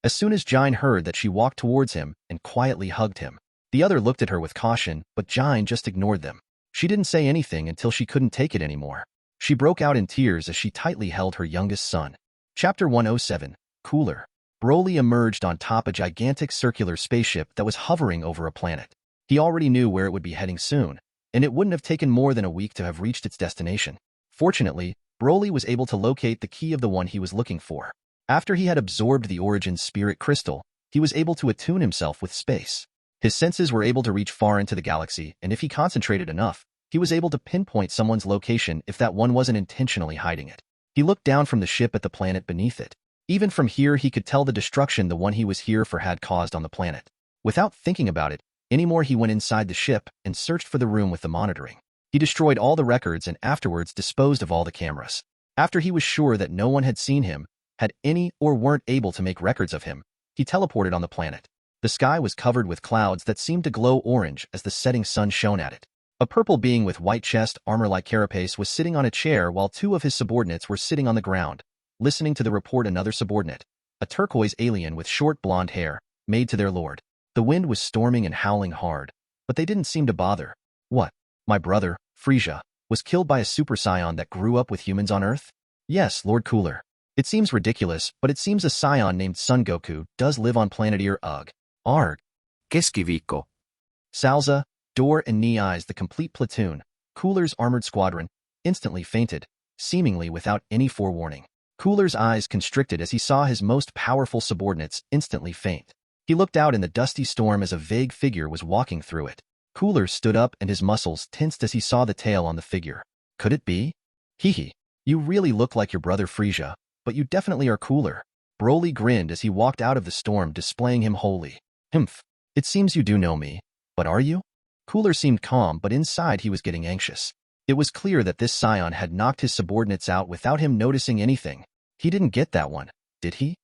As soon as Jine heard that, she walked towards him and quietly hugged him. The other looked at her with caution, but Jine just ignored them. She didn't say anything until she couldn't take it anymore. She broke out in tears as she tightly held her youngest son. Chapter 107, Cooler. Broly emerged on top a gigantic circular spaceship that was hovering over a planet. He already knew where it would be heading soon, and it wouldn't have taken more than a week to have reached its destination. Fortunately, Broly was able to locate the key of the one he was looking for. After he had absorbed the Origin Spirit Crystal, he was able to attune himself with space. His senses were able to reach far into the galaxy, and if he concentrated enough, he was able to pinpoint someone's location if that one wasn't intentionally hiding it. He looked down from the ship at the planet beneath it. Even from here, he could tell the destruction the one he was here for had caused on the planet. Without thinking about it anymore, he went inside the ship and searched for the room with the monitoring. He destroyed all the records and afterwards disposed of all the cameras. After he was sure that no one had seen him, had any, or weren't able to make records of him, he teleported on the planet. The sky was covered with clouds that seemed to glow orange as the setting sun shone at it. A purple being with white chest, armor-like carapace was sitting on a chair while two of his subordinates were sitting on the ground, listening to the report. Another subordinate, a turquoise alien with short blonde hair, made to their lord. The wind was storming and howling hard, but they didn't seem to bother. What? My brother, Frieza, was killed by a Super Saiyan that grew up with humans on Earth? Yes, Lord Cooler. It seems ridiculous, but it seems a Saiyan named Son Goku does live on planet Ear. Ugh. Arg. Keskiviikko. Salza, Door and Knee Eyes, the complete platoon, Cooler's armored squadron, instantly fainted, seemingly without any forewarning. Cooler's eyes constricted as he saw his most powerful subordinates instantly faint. He looked out in the dusty storm as a vague figure was walking through it. Cooler stood up and his muscles tensed as he saw the tail on the figure. Could it be? Hee. You really look like your brother Frieza, but you definitely are Cooler. Broly grinned as he walked out of the storm, displaying him wholly. Humph. It seems you do know me, but are you? Cooler seemed calm, but inside he was getting anxious. It was clear that this Saiyan had knocked his subordinates out without him noticing anything. He didn't get that one, did he?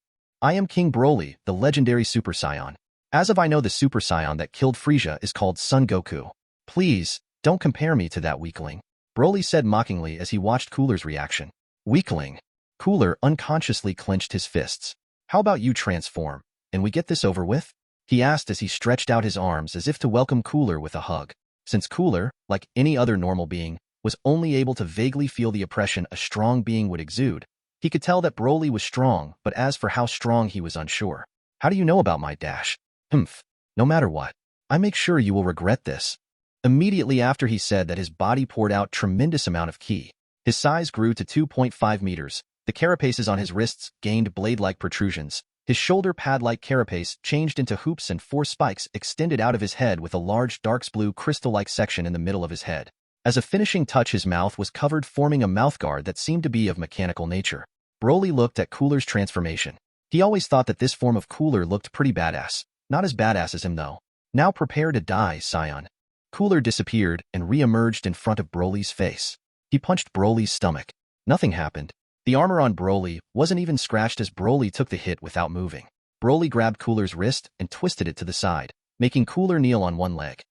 I am King Broly, the legendary Super Saiyan. As of I know, the Super Saiyan that killed Frieza is called Son Goku. Please, don't compare me to that weakling, Broly said mockingly as he watched Cooler's reaction. Weakling. Cooler unconsciously clenched his fists. How about you transform, and we get this over with? He asked as he stretched out his arms as if to welcome Cooler with a hug. Since Cooler, like any other normal being, was only able to vaguely feel the oppression a strong being would exude, he could tell that Broly was strong, but as for how strong he was unsure. How do you know about my dash? Humph. No matter what, I make sure you will regret this. Immediately after he said that, his body poured out tremendous amount of ki. His size grew to 2.5 meters. The carapaces on his wrists gained blade-like protrusions. His shoulder pad-like carapace changed into hoops, and 4 spikes extended out of his head with a large dark blue crystal-like section in the middle of his head. As a finishing touch, his mouth was covered, forming a mouthguard that seemed to be of mechanical nature. Broly looked at Cooler's transformation. He always thought that this form of Cooler looked pretty badass. Not as badass as him, though. Now prepare to die, Saiyan. Cooler disappeared and re-emerged in front of Broly's face. He punched Broly's stomach. Nothing happened. The armor on Broly wasn't even scratched as Broly took the hit without moving. Broly grabbed Cooler's wrist and twisted it to the side, making Cooler kneel on one leg.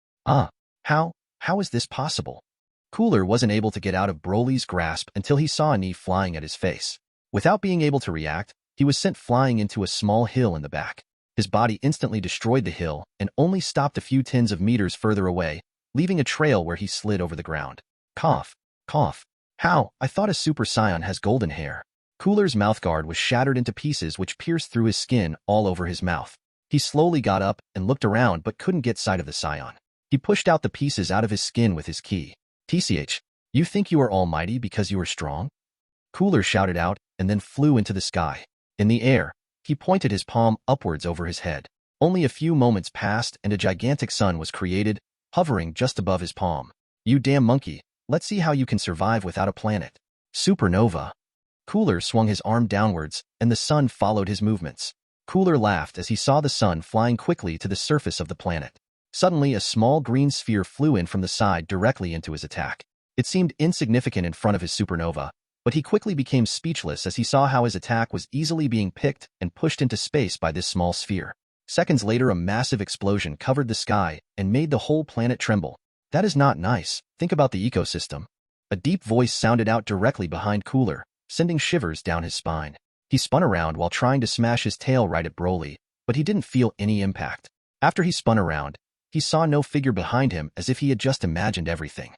How is this possible? Cooler wasn't able to get out of Broly's grasp until he saw a knee flying at his face. Without being able to react, he was sent flying into a small hill in the back. His body instantly destroyed the hill and only stopped a few tens of meters further away, leaving a trail where he slid over the ground. Cough, cough. How? I thought a Super Saiyan has golden hair. Cooler's mouthguard was shattered into pieces which pierced through his skin all over his mouth. He slowly got up and looked around but couldn't get sight of the Saiyan. He pushed out the pieces out of his skin with his ki. TCH, you think you are almighty because you are strong? Cooler shouted out and then flew into the sky. In the air, he pointed his palm upwards over his head. Only a few moments passed and a gigantic sun was created, hovering just above his palm. You damn monkey, let's see how you can survive without a planet. Supernova. Cooler swung his arm downwards, and the sun followed his movements. Cooler laughed as he saw the sun flying quickly to the surface of the planet. Suddenly, a small green sphere flew in from the side directly into his attack. It seemed insignificant in front of his supernova, but he quickly became speechless as he saw how his attack was easily being picked and pushed into space by this small sphere. Seconds later, a massive explosion covered the sky and made the whole planet tremble. That is not nice. Think about the ecosystem. A deep voice sounded out directly behind Cooler, sending shivers down his spine. He spun around while trying to smash his tail right at Broly, but he didn't feel any impact. After he spun around, he saw no figure behind him as if he had just imagined everything.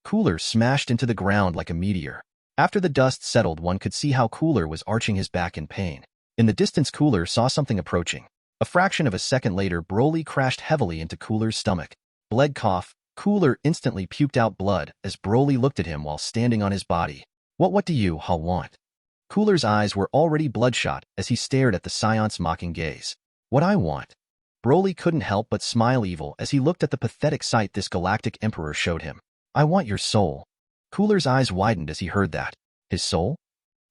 Cooler smashed into the ground like a meteor. After the dust settled, one could see how Cooler was arching his back in pain. In the distance, Cooler saw something approaching. A fraction of a second later, Broly crashed heavily into Cooler's stomach. Bled cough. Cooler instantly puked out blood as Broly looked at him while standing on his body. What do you all want? Cooler's eyes were already bloodshot as he stared at the Saiyans' mocking gaze. What I want? Broly couldn't help but smile evil as he looked at the pathetic sight this galactic emperor showed him. I want your soul. Cooler's eyes widened as he heard that. His soul?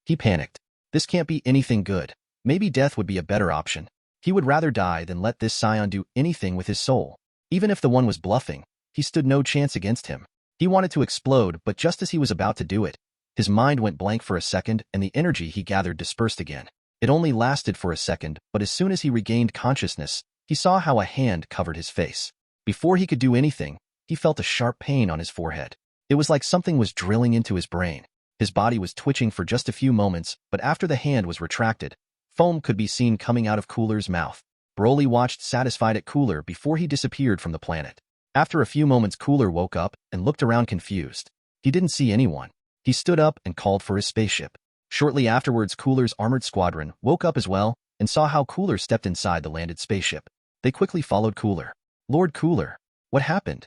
He panicked. This can't be anything good. Maybe death would be a better option. He would rather die than let this Saiyan do anything with his soul. Even if the one was bluffing, he stood no chance against him. He wanted to explode, but just as he was about to do it, his mind went blank for a second and the energy he gathered dispersed again. It only lasted for a second, but as soon as he regained consciousness, he saw how a hand covered his face. Before he could do anything, he felt a sharp pain on his forehead. It was like something was drilling into his brain. His body was twitching for just a few moments, but after the hand was retracted, foam could be seen coming out of Cooler's mouth. Broly watched satisfied at Cooler before he disappeared from the planet. After a few moments, Cooler woke up and looked around confused. He didn't see anyone. He stood up and called for his spaceship. Shortly afterwards, Cooler's armored squadron woke up as well and saw how Cooler stepped inside the landed spaceship. They quickly followed Cooler. Lord Cooler, what happened?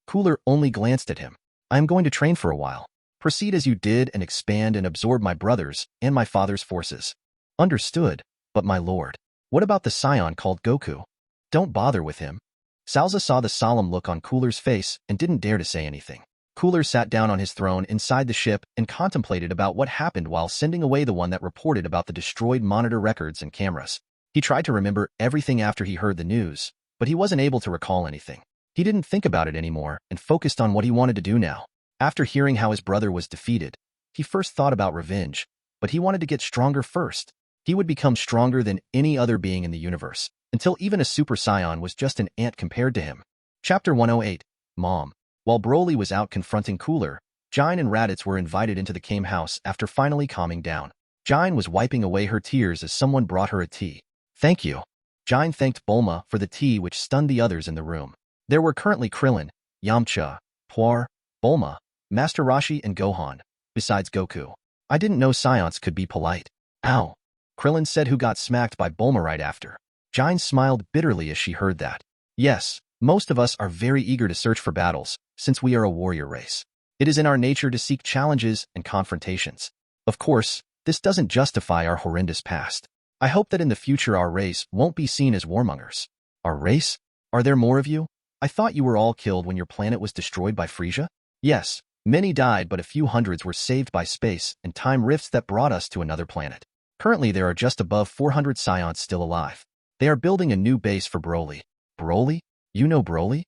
Cooler only glanced at him. I am going to train for a while. Proceed as you did and expand and absorb my brother's and my father's forces. Understood, but my lord, what about the Saiyan called Goku? Don't bother with him. Salza saw the solemn look on Cooler's face and didn't dare to say anything. Cooler sat down on his throne inside the ship and contemplated about what happened while sending away the one that reported about the destroyed monitor records and cameras. He tried to remember everything after he heard the news, but he wasn't able to recall anything. He didn't think about it anymore and focused on what he wanted to do now. After hearing how his brother was defeated, he first thought about revenge, but he wanted to get stronger first. He would become stronger than any other being in the universe, until even a Super Saiyan was just an ant compared to him. Chapter 108. Mom. While Broly was out confronting Cooler, Jine and Raditz were invited into the Kame house after finally calming down. Jine was wiping away her tears as someone brought her a tea. Thank you. Jine thanked Bulma for the tea, which stunned the others in the room. There were currently Krillin, Yamcha, Puar, Bulma, Master Roshi, and Gohan, besides Goku. I didn't know Saiyans could be polite. Ow. Krillin said, who got smacked by Bulma right after. Jine smiled bitterly as she heard that. Yes, most of us are very eager to search for battles, since we are a warrior race. It is in our nature to seek challenges and confrontations. Of course, this doesn't justify our horrendous past. I hope that in the future our race won't be seen as warmongers. Our race? Are there more of you? I thought you were all killed when your planet was destroyed by Frisia? Yes, many died, but a few hundreds were saved by space and time rifts that brought us to another planet. Currently, there are just above 400 Saiyans still alive. They are building a new base for Broly. Broly? You know Broly?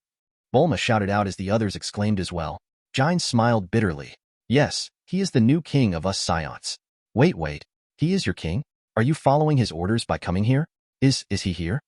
Bulma shouted out as the others exclaimed as well. Jine smiled bitterly. Yes, he is the new king of us Saiyans. Wait, he is your king? Are you following his orders by coming here? Is he here?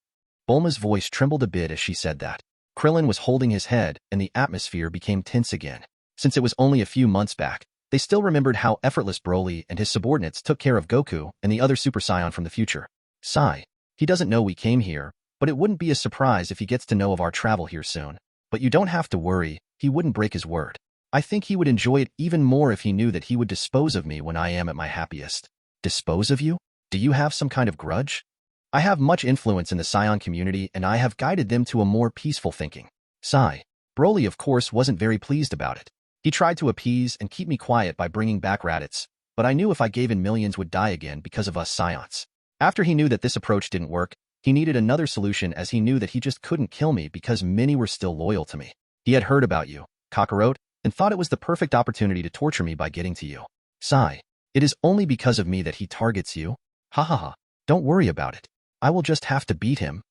Bulma's voice trembled a bit as she said that. Krillin was holding his head, and the atmosphere became tense again. Since it was only a few months back, they still remembered how effortless Broly and his subordinates took care of Goku and the other Super Saiyan from the future. Sigh. He doesn't know we came here, but it wouldn't be a surprise if he gets to know of our travel here soon. But you don't have to worry, he wouldn't break his word. I think he would enjoy it even more if he knew that he would dispose of me when I am at my happiest. Dispose of you? Do you have some kind of grudge? I have much influence in the Saiyan community and I have guided them to a more peaceful thinking. Sigh. Broly of course wasn't very pleased about it. He tried to appease and keep me quiet by bringing back Raditz, but I knew if I gave in millions would die again because of us Saiyans. After he knew that this approach didn't work, he needed another solution as he knew that he just couldn't kill me because many were still loyal to me. He had heard about you, Kakarot, and thought it was the perfect opportunity to torture me by getting to you. Sigh. It is only because of me that he targets you? Ha ha ha. Don't worry about it. I will just have to beat him.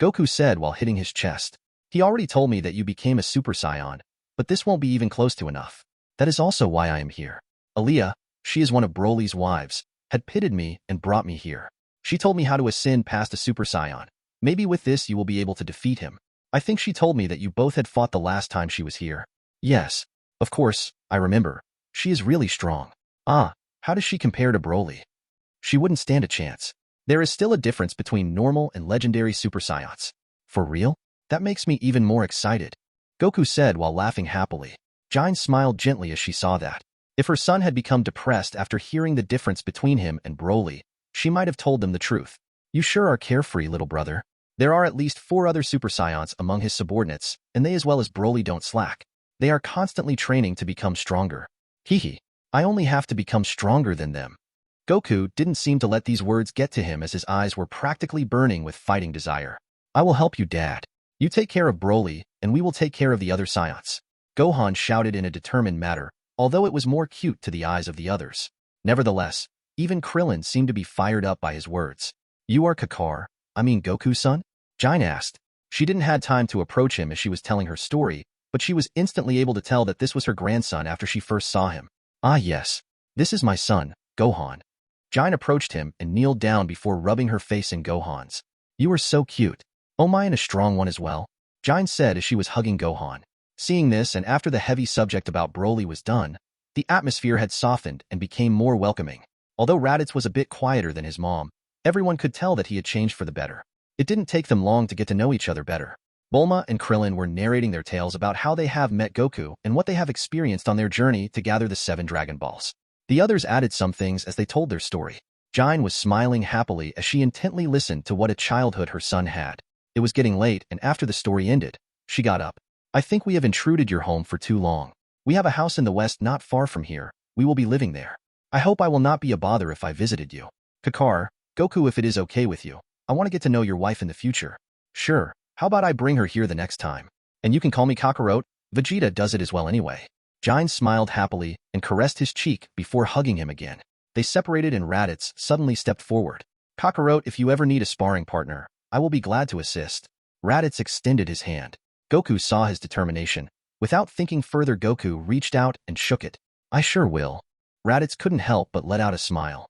Goku said while hitting his chest. He already told me that you became a Super Saiyan, but this won't be even close to enough. That is also why I am here. Aaliyah, she is one of Broly's wives, had pitted me and brought me here. She told me how to ascend past a Super Saiyan. Maybe with this you will be able to defeat him. I think she told me that you both had fought the last time she was here. Yes, of course, I remember. She is really strong. Ah, how does she compare to Broly? She wouldn't stand a chance. There is still a difference between normal and legendary Super Saiyans. For real? That makes me even more excited. Goku said while laughing happily. Jine smiled gently as she saw that. If her son had become depressed after hearing the difference between him and Broly, she might have told them the truth. You sure are carefree, little brother. There are at least 4 other Super Saiyans among his subordinates, and they as well as Broly don't slack. They are constantly training to become stronger. Hehe. I only have to become stronger than them. Goku didn't seem to let these words get to him as his eyes were practically burning with fighting desire. I will help you, Dad. You take care of Broly, and we will take care of the other Saiyans. Gohan shouted in a determined manner, although it was more cute to the eyes of the others. Nevertheless, even Krillin seemed to be fired up by his words. You are Goku's son? Jine asked. She didn't have time to approach him as she was telling her story, but she was instantly able to tell that this was her grandson after she first saw him. Ah yes, this is my son, Gohan. Jine approached him and kneeled down before rubbing her face in Gohan's. You are so cute. Oh my, and a strong one as well, Jine said as she was hugging Gohan. Seeing this and after the heavy subject about Broly was done, the atmosphere had softened and became more welcoming. Although Raditz was a bit quieter than his mom, everyone could tell that he had changed for the better. It didn't take them long to get to know each other better. Bulma and Krillin were narrating their tales about how they have met Goku and what they have experienced on their journey to gather the 7 Dragon Balls. The others added some things as they told their story. Jine was smiling happily as she intently listened to what a childhood her son had. It was getting late, and after the story ended, she got up. I think we have intruded your home for too long. We have a house in the west not far from here. We will be living there. I hope I will not be a bother if I visited you. Goku, if it is okay with you, I want to get to know your wife in the future. Sure, how about I bring her here the next time? And you can call me Kakarot. Vegeta does it as well anyway. Jine smiled happily and caressed his cheek before hugging him again. They separated and Raditz suddenly stepped forward. Kakarot, if you ever need a sparring partner, I will be glad to assist. Raditz extended his hand. Goku saw his determination. Without thinking further, Goku reached out and shook it. I sure will. Raditz couldn't help but let out a smile.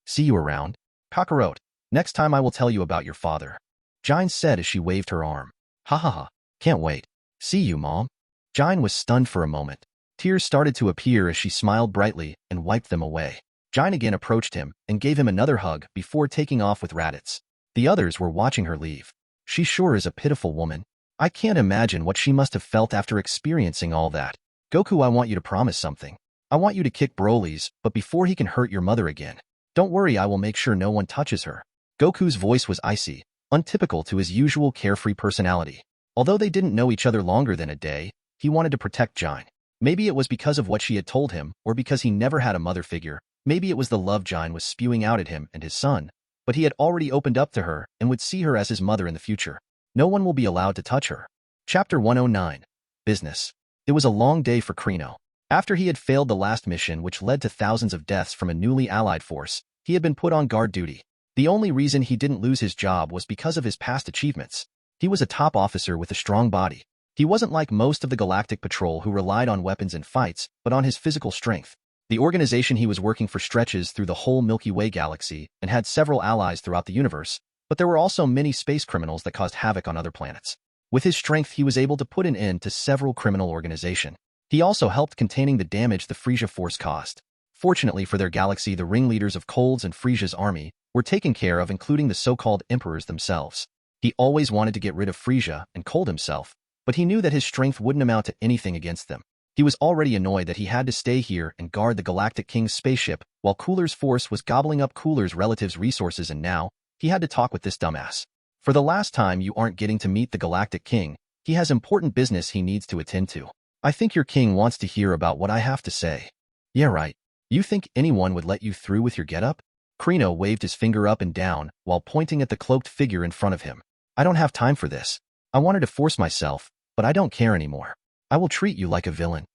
See you around. Kakarot, next time I will tell you about your father. Jine said as she waved her arm. Ha ha ha, can't wait. See you, Mom. Jine was stunned for a moment. Tears started to appear as she smiled brightly and wiped them away. Jine again approached him and gave him another hug before taking off with Raditz. The others were watching her leave. She sure is a pitiful woman. I can't imagine what she must have felt after experiencing all that. Goku, I want you to promise something. I want you to kick Broly's, but before he can hurt your mother again. Don't worry, I will make sure no one touches her. Goku's voice was icy, untypical to his usual carefree personality. Although they didn't know each other longer than a day, he wanted to protect Jine. Maybe it was because of what she had told him, or because he never had a mother figure. Maybe it was the love Jine was spewing out at him and his son, but he had already opened up to her and would see her as his mother in the future. No one will be allowed to touch her. Chapter 109. Business. It was a long day for Krino. After he had failed the last mission, which led to thousands of deaths from a newly allied force, he had been put on guard duty. The only reason he didn't lose his job was because of his past achievements. He was a top officer with a strong body. He wasn't like most of the Galactic Patrol who relied on weapons in fights, but on his physical strength. The organization he was working for stretches through the whole Milky Way galaxy and had several allies throughout the universe, but there were also many space criminals that caused havoc on other planets. With his strength, he was able to put an end to several criminal organizations. He also helped containing the damage the Frisia Force caused. Fortunately for their galaxy, the ringleaders of Cold's and Frisia's army were taken care of, including the so-called emperors themselves. He always wanted to get rid of Frisia and Cold himself, but he knew that his strength wouldn't amount to anything against them. He was already annoyed that he had to stay here and guard the Galactic King's spaceship while Cooler's force was gobbling up Cooler's relatives' resources, and now he had to talk with this dumbass. For the last time, you aren't getting to meet the Galactic King. He has important business he needs to attend to. I think your king wants to hear about what I have to say. Yeah, right. You think anyone would let you through with your getup? Krino waved his finger up and down while pointing at the cloaked figure in front of him. I don't have time for this. I wanted to force myself, but I don't care anymore. I will treat you like a villain.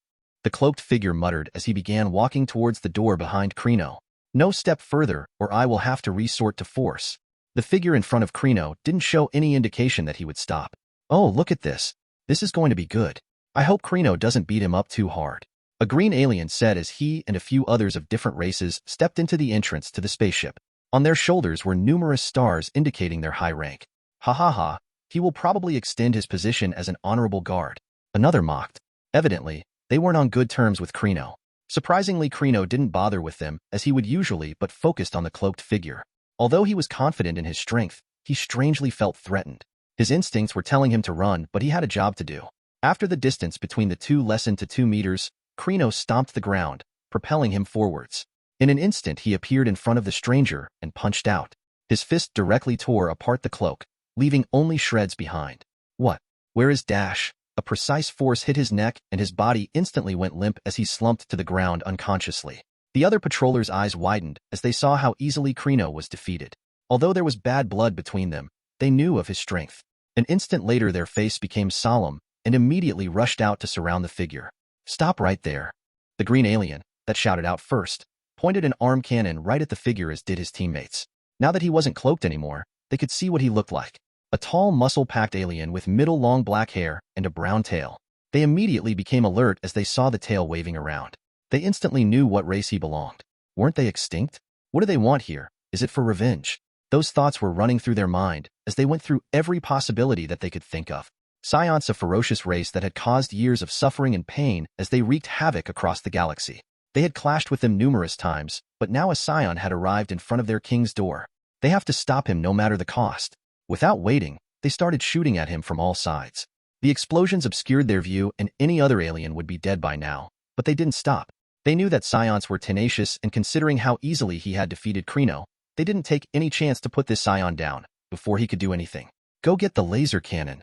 The cloaked figure muttered as he began walking towards the door behind Krino. No step further, or I will have to resort to force. The figure in front of Krino didn't show any indication that he would stop. Oh, look at this. This is going to be good. I hope Krino doesn't beat him up too hard. A green alien said as he and a few others of different races stepped into the entrance to the spaceship. On their shoulders were numerous stars indicating their high rank. Ha ha ha, he will probably extend his position as an honorable guard. Another mocked. Evidently, they weren't on good terms with Krino. Surprisingly, Krino didn't bother with them as he would usually, but focused on the cloaked figure. Although he was confident in his strength, he strangely felt threatened. His instincts were telling him to run, but he had a job to do. After the distance between the two lessened to 2 meters, Krino stomped the ground, propelling him forwards. In an instant, he appeared in front of the stranger and punched out. His fist directly tore apart the cloak, leaving only shreds behind. What? Where is Dash? A precise force hit his neck, and his body instantly went limp as he slumped to the ground unconsciously. The other patrollers' eyes widened as they saw how easily Krino was defeated. Although there was bad blood between them, they knew of his strength. An instant later, their face became solemn and immediately rushed out to surround the figure. Stop right there. The green alien, that shouted out first, pointed an arm cannon right at the figure, as did his teammates. Now that he wasn't cloaked anymore, they could see what he looked like. A tall, muscle-packed alien with middle-long black hair and a brown tail. They immediately became alert as they saw the tail waving around. They instantly knew what race he belonged. Weren't they extinct? What do they want here? Is it for revenge? Those thoughts were running through their mind as they went through every possibility that they could think of. Saiyans, a ferocious race that had caused years of suffering and pain as they wreaked havoc across the galaxy. They had clashed with them numerous times, but now a Saiyan had arrived in front of their king's door. They have to stop him no matter the cost. Without waiting, they started shooting at him from all sides. The explosions obscured their view, and any other alien would be dead by now, but they didn't stop. They knew that Saiyans were tenacious, and considering how easily he had defeated Krino, they didn't take any chance to put this Saiyan down before he could do anything. Go get the laser cannon.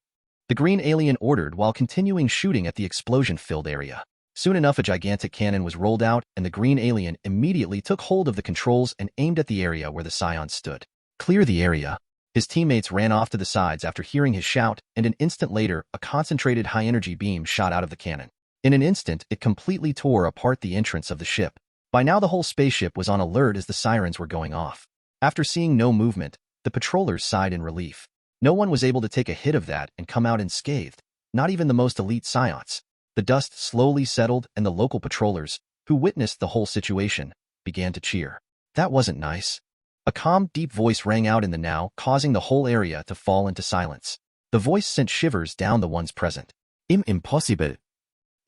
The green alien ordered while continuing shooting at the explosion-filled area. Soon enough, a gigantic cannon was rolled out, and the green alien immediately took hold of the controls and aimed at the area where the Saiyan stood. Clear the area. His teammates ran off to the sides after hearing his shout, and an instant later, a concentrated high-energy beam shot out of the cannon. In an instant, it completely tore apart the entrance of the ship. By now, the whole spaceship was on alert as the sirens were going off. After seeing no movement, the patrollers sighed in relief. No one was able to take a hit of that and come out unscathed, not even the most elite Saiyans. The dust slowly settled, and the local patrollers, who witnessed the whole situation, began to cheer. That wasn't nice. A calm, deep voice rang out in the now, causing the whole area to fall into silence. The voice sent shivers down the ones present. Impossible.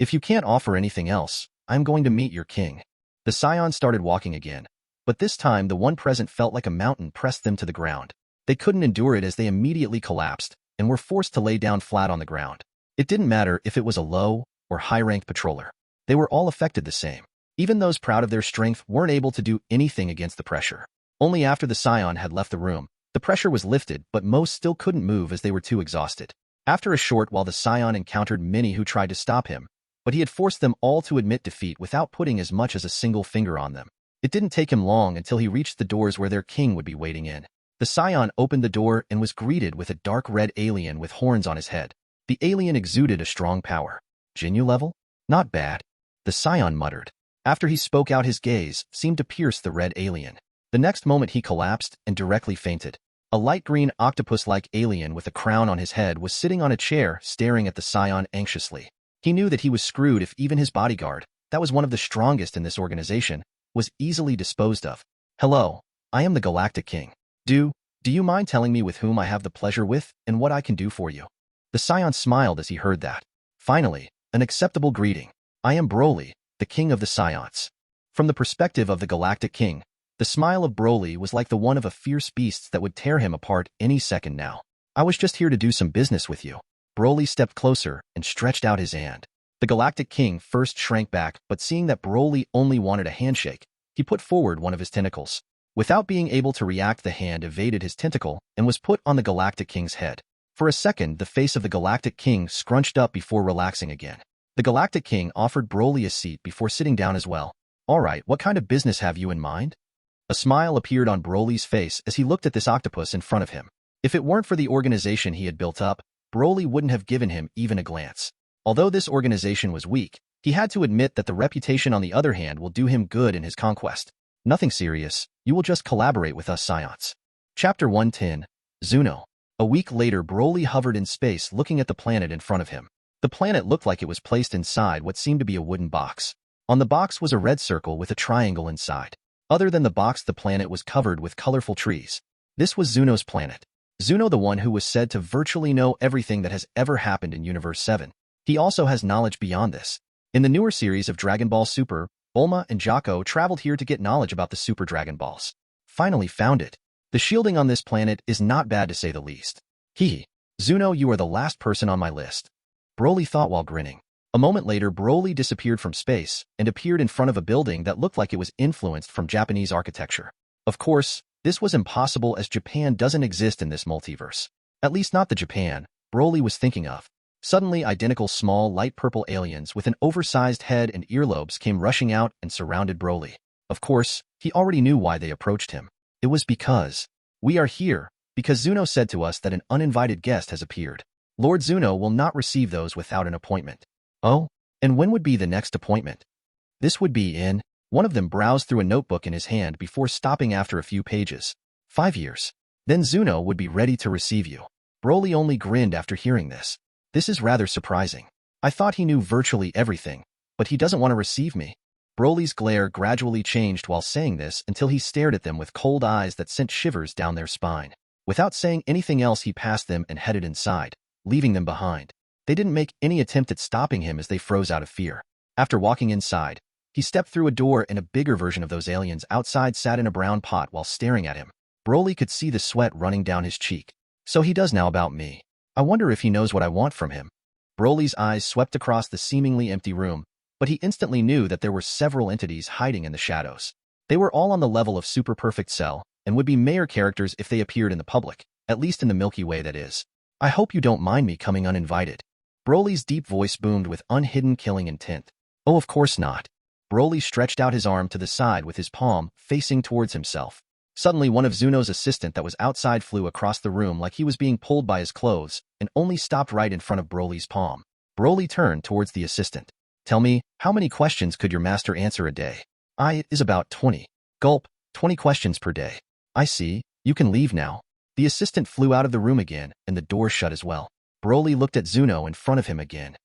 If you can't offer anything else, I'm going to meet your king. The Saiyan started walking again, but this time the one present felt like a mountain pressed them to the ground. They couldn't endure it as they immediately collapsed and were forced to lay down flat on the ground. It didn't matter if it was a low or high-ranked patroller. They were all affected the same. Even those proud of their strength weren't able to do anything against the pressure. Only after the Saiyan had left the room, the pressure was lifted, but most still couldn't move as they were too exhausted. After a short while, the Saiyan encountered many who tried to stop him, but he had forced them all to admit defeat without putting as much as a single finger on them. It didn't take him long until he reached the doors where their king would be waiting in. The Saiyan opened the door and was greeted with a dark red alien with horns on his head. The alien exuded a strong power. Jinyu level? Not bad, the Saiyan muttered. After he spoke out, his gaze seemed to pierce the red alien. The next moment he collapsed and directly fainted. A light green octopus-like alien with a crown on his head was sitting on a chair staring at the Saiyan anxiously. He knew that he was screwed if even his bodyguard, that was one of the strongest in this organization, was easily disposed of. Hello, I am the Galactic King. Do you mind telling me with whom I have the pleasure with and what I can do for you? The Saiyan smiled as he heard that. Finally, an acceptable greeting. I am Broly, the King of the Saiyans. From the perspective of the Galactic King, the smile of Broly was like the one of a fierce beast that would tear him apart any second now. I was just here to do some business with you. Broly stepped closer and stretched out his hand. The Galactic King first shrank back, but seeing that Broly only wanted a handshake, he put forward one of his tentacles. Without being able to react, the hand evaded his tentacle and was put on the Galactic King's head. For a second, the face of the Galactic King scrunched up before relaxing again. The Galactic King offered Broly a seat before sitting down as well. All right, what kind of business have you in mind? A smile appeared on Broly's face as he looked at this octopus in front of him. If it weren't for the organization he had built up, Broly wouldn't have given him even a glance. Although this organization was weak, he had to admit that the reputation on the other hand will do him good in his conquest. Nothing serious, you will just collaborate with us Saiyans. Chapter 110, Zuno. A week later, Broly hovered in space looking at the planet in front of him. The planet looked like it was placed inside what seemed to be a wooden box. On the box was a red circle with a triangle inside. Other than the box, the planet was covered with colorful trees. This was Zuno's planet. Zuno, the one who was said to virtually know everything that has ever happened in Universe 7. He also has knowledge beyond this. In the newer series of Dragon Ball Super, Bulma and Jocko traveled here to get knowledge about the Super Dragon Balls. Finally found it. The shielding on this planet is not bad to say the least. Zuno, you are the last person on my list. Broly thought while grinning. A moment later, Broly disappeared from space and appeared in front of a building that looked like it was influenced from Japanese architecture. Of course, this was impossible as Japan doesn't exist in this multiverse. At least not the Japan Broly was thinking of. Suddenly, identical small light purple aliens with an oversized head and earlobes came rushing out and surrounded Broly. Of course, he already knew why they approached him. It was because we are here, because Zuno said to us that an uninvited guest has appeared. Lord Zuno will not receive those without an appointment. Oh, and when would be the next appointment? This would be in. One of them browsed through a notebook in his hand before stopping after a few pages. 5 years. Then Zuno would be ready to receive you. Broly only grinned after hearing this. This is rather surprising. I thought he knew virtually everything, but he doesn't want to receive me. Broly's glare gradually changed while saying this until he stared at them with cold eyes that sent shivers down their spine. Without saying anything else, he passed them and headed inside, leaving them behind. They didn't make any attempt at stopping him as they froze out of fear. After walking inside, he stepped through a door and a bigger version of those aliens outside sat in a brown pot while staring at him. Broly could see the sweat running down his cheek. So he does now about me. I wonder if he knows what I want from him. Broly's eyes swept across the seemingly empty room, but he instantly knew that there were several entities hiding in the shadows. They were all on the level of Super Perfect Cell and would be mayor characters if they appeared in the public, at least in the Milky Way that is. I hope you don't mind me coming uninvited. Broly's deep voice boomed with unhidden killing intent. Oh, of course not. Broly stretched out his arm to the side with his palm facing towards himself. Suddenly, one of Zuno's assistants that was outside flew across the room like he was being pulled by his clothes and only stopped right in front of Broly's palm. Broly turned towards the assistant. Tell me, how many questions could your master answer a day? It is about 20. Gulp, 20 questions per day. I see, you can leave now. The assistant flew out of the room again and the door shut as well. Broly looked at Zuno in front of him again.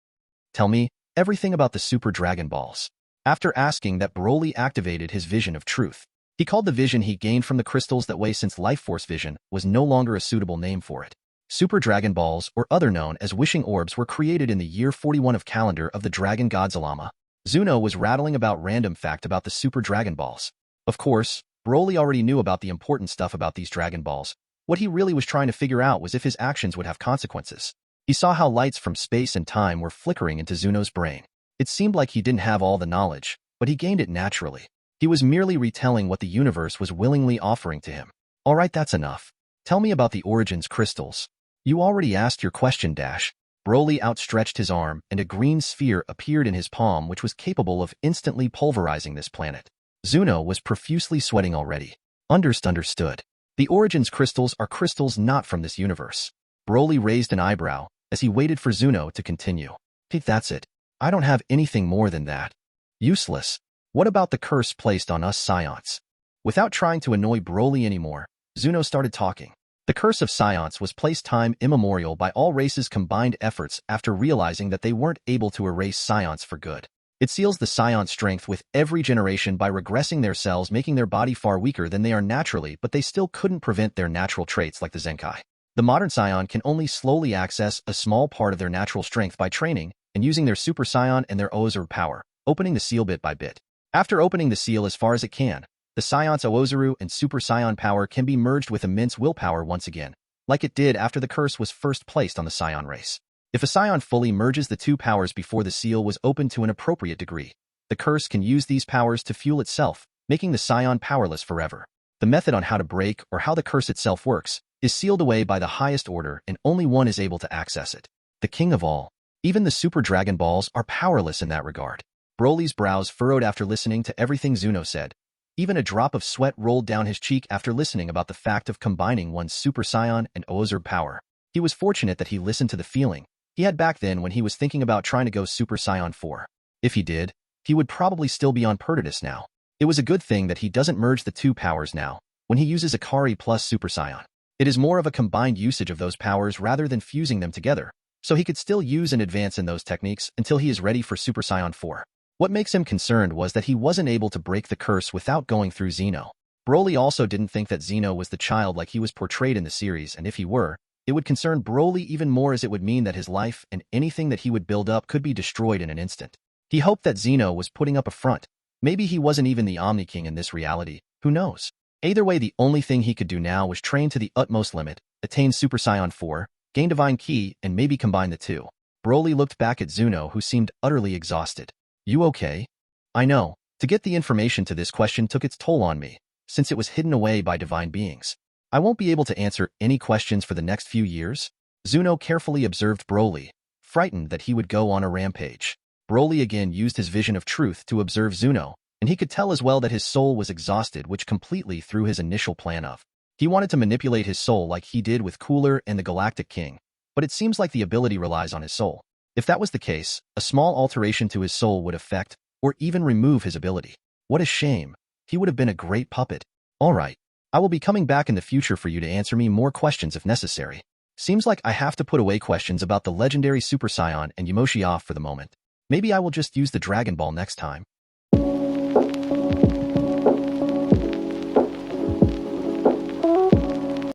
Tell me everything about the Super Dragon Balls. After asking that, Broly activated his vision of truth. He called the vision he gained from the crystals that way since Life Force Vision was no longer a suitable name for it. Super Dragon Balls, or other known as wishing orbs, were created in the year 41 of calendar of the Dragon God Zalama. Zuno was rattling about random fact about the Super Dragon Balls. Of course, Broly already knew about the important stuff about these Dragon Balls. What he really was trying to figure out was if his actions would have consequences. He saw how lights from space and time were flickering into Zuno's brain. It seemed like he didn't have all the knowledge, but he gained it naturally. He was merely retelling what the universe was willingly offering to him. All right, that's enough. Tell me about the Origins crystals. You already asked your question, Dash. Broly outstretched his arm, and a green sphere appeared in his palm which was capable of instantly pulverizing this planet. Zuno was profusely sweating already. Understood. The Origins crystals are crystals not from this universe. Broly raised an eyebrow as he waited for Zuno to continue. That's it. I don't have anything more than that. Useless. What about the curse placed on us Saiyans? Without trying to annoy Broly anymore, Zuno started talking. The curse of Saiyans was placed time immemorial by all races' combined efforts after realizing that they weren't able to erase Saiyans for good. It seals the Saiyan strength with every generation by regressing their cells, making their body far weaker than they are naturally, but they still couldn't prevent their natural traits like the Zenkai. The modern Saiyan can only slowly access a small part of their natural strength by training and using their Super Saiyan and their Ozuru power, opening the seal bit by bit. After opening the seal as far as it can, the Saiyan's Ozuru and Super Saiyan power can be merged with immense willpower once again, like it did after the curse was first placed on the Saiyan race. If a Saiyan fully merges the two powers before the seal was opened to an appropriate degree, the curse can use these powers to fuel itself, making the Saiyan powerless forever. The method on how to break or how the curse itself works is sealed away by the highest order and only one is able to access it. The king of all. Even the Super Dragon Balls are powerless in that regard. Broly's brows furrowed after listening to everything Zuno said. Even a drop of sweat rolled down his cheek after listening about the fact of combining one's Super Saiyan and Ozuru power. He was fortunate that he listened to the feeling he had back then when he was thinking about trying to go Super Saiyan 4. If he did, he would probably still be on Perditus now. It was a good thing that he doesn't merge the two powers now, when he uses Akari plus Super Saiyan. It is more of a combined usage of those powers rather than fusing them together, so he could still use and advance in those techniques until he is ready for Super Saiyan 4. What makes him concerned was that he wasn't able to break the curse without going through Zeno. Broly also didn't think that Zeno was the child like he was portrayed in the series, and if he were, it would concern Broly even more as it would mean that his life and anything that he would build up could be destroyed in an instant. He hoped that Zeno was putting up a front. Maybe he wasn't even the Omni King in this reality, who knows? Either way, the only thing he could do now was train to the utmost limit, attain Super Saiyan 4, gain Divine Ki, and maybe combine the two. Broly looked back at Zuno, who seemed utterly exhausted. You okay? I know. To get the information to this question took its toll on me, since it was hidden away by divine beings. I won't be able to answer any questions for the next few years. Zuno carefully observed Broly, frightened that he would go on a rampage. Broly again used his vision of truth to observe Zuno, and he could tell as well that his soul was exhausted, which completely threw his initial plan of. He wanted to manipulate his soul like he did with Cooler and the Galactic King, but it seems like the ability relies on his soul. If that was the case, a small alteration to his soul would affect or even remove his ability. What a shame. He would have been a great puppet. All right. I will be coming back in the future for you to answer me more questions if necessary. Seems like I have to put away questions about the legendary Super Saiyan and Yamoshi off for the moment. Maybe I will just use the Dragon Ball next time.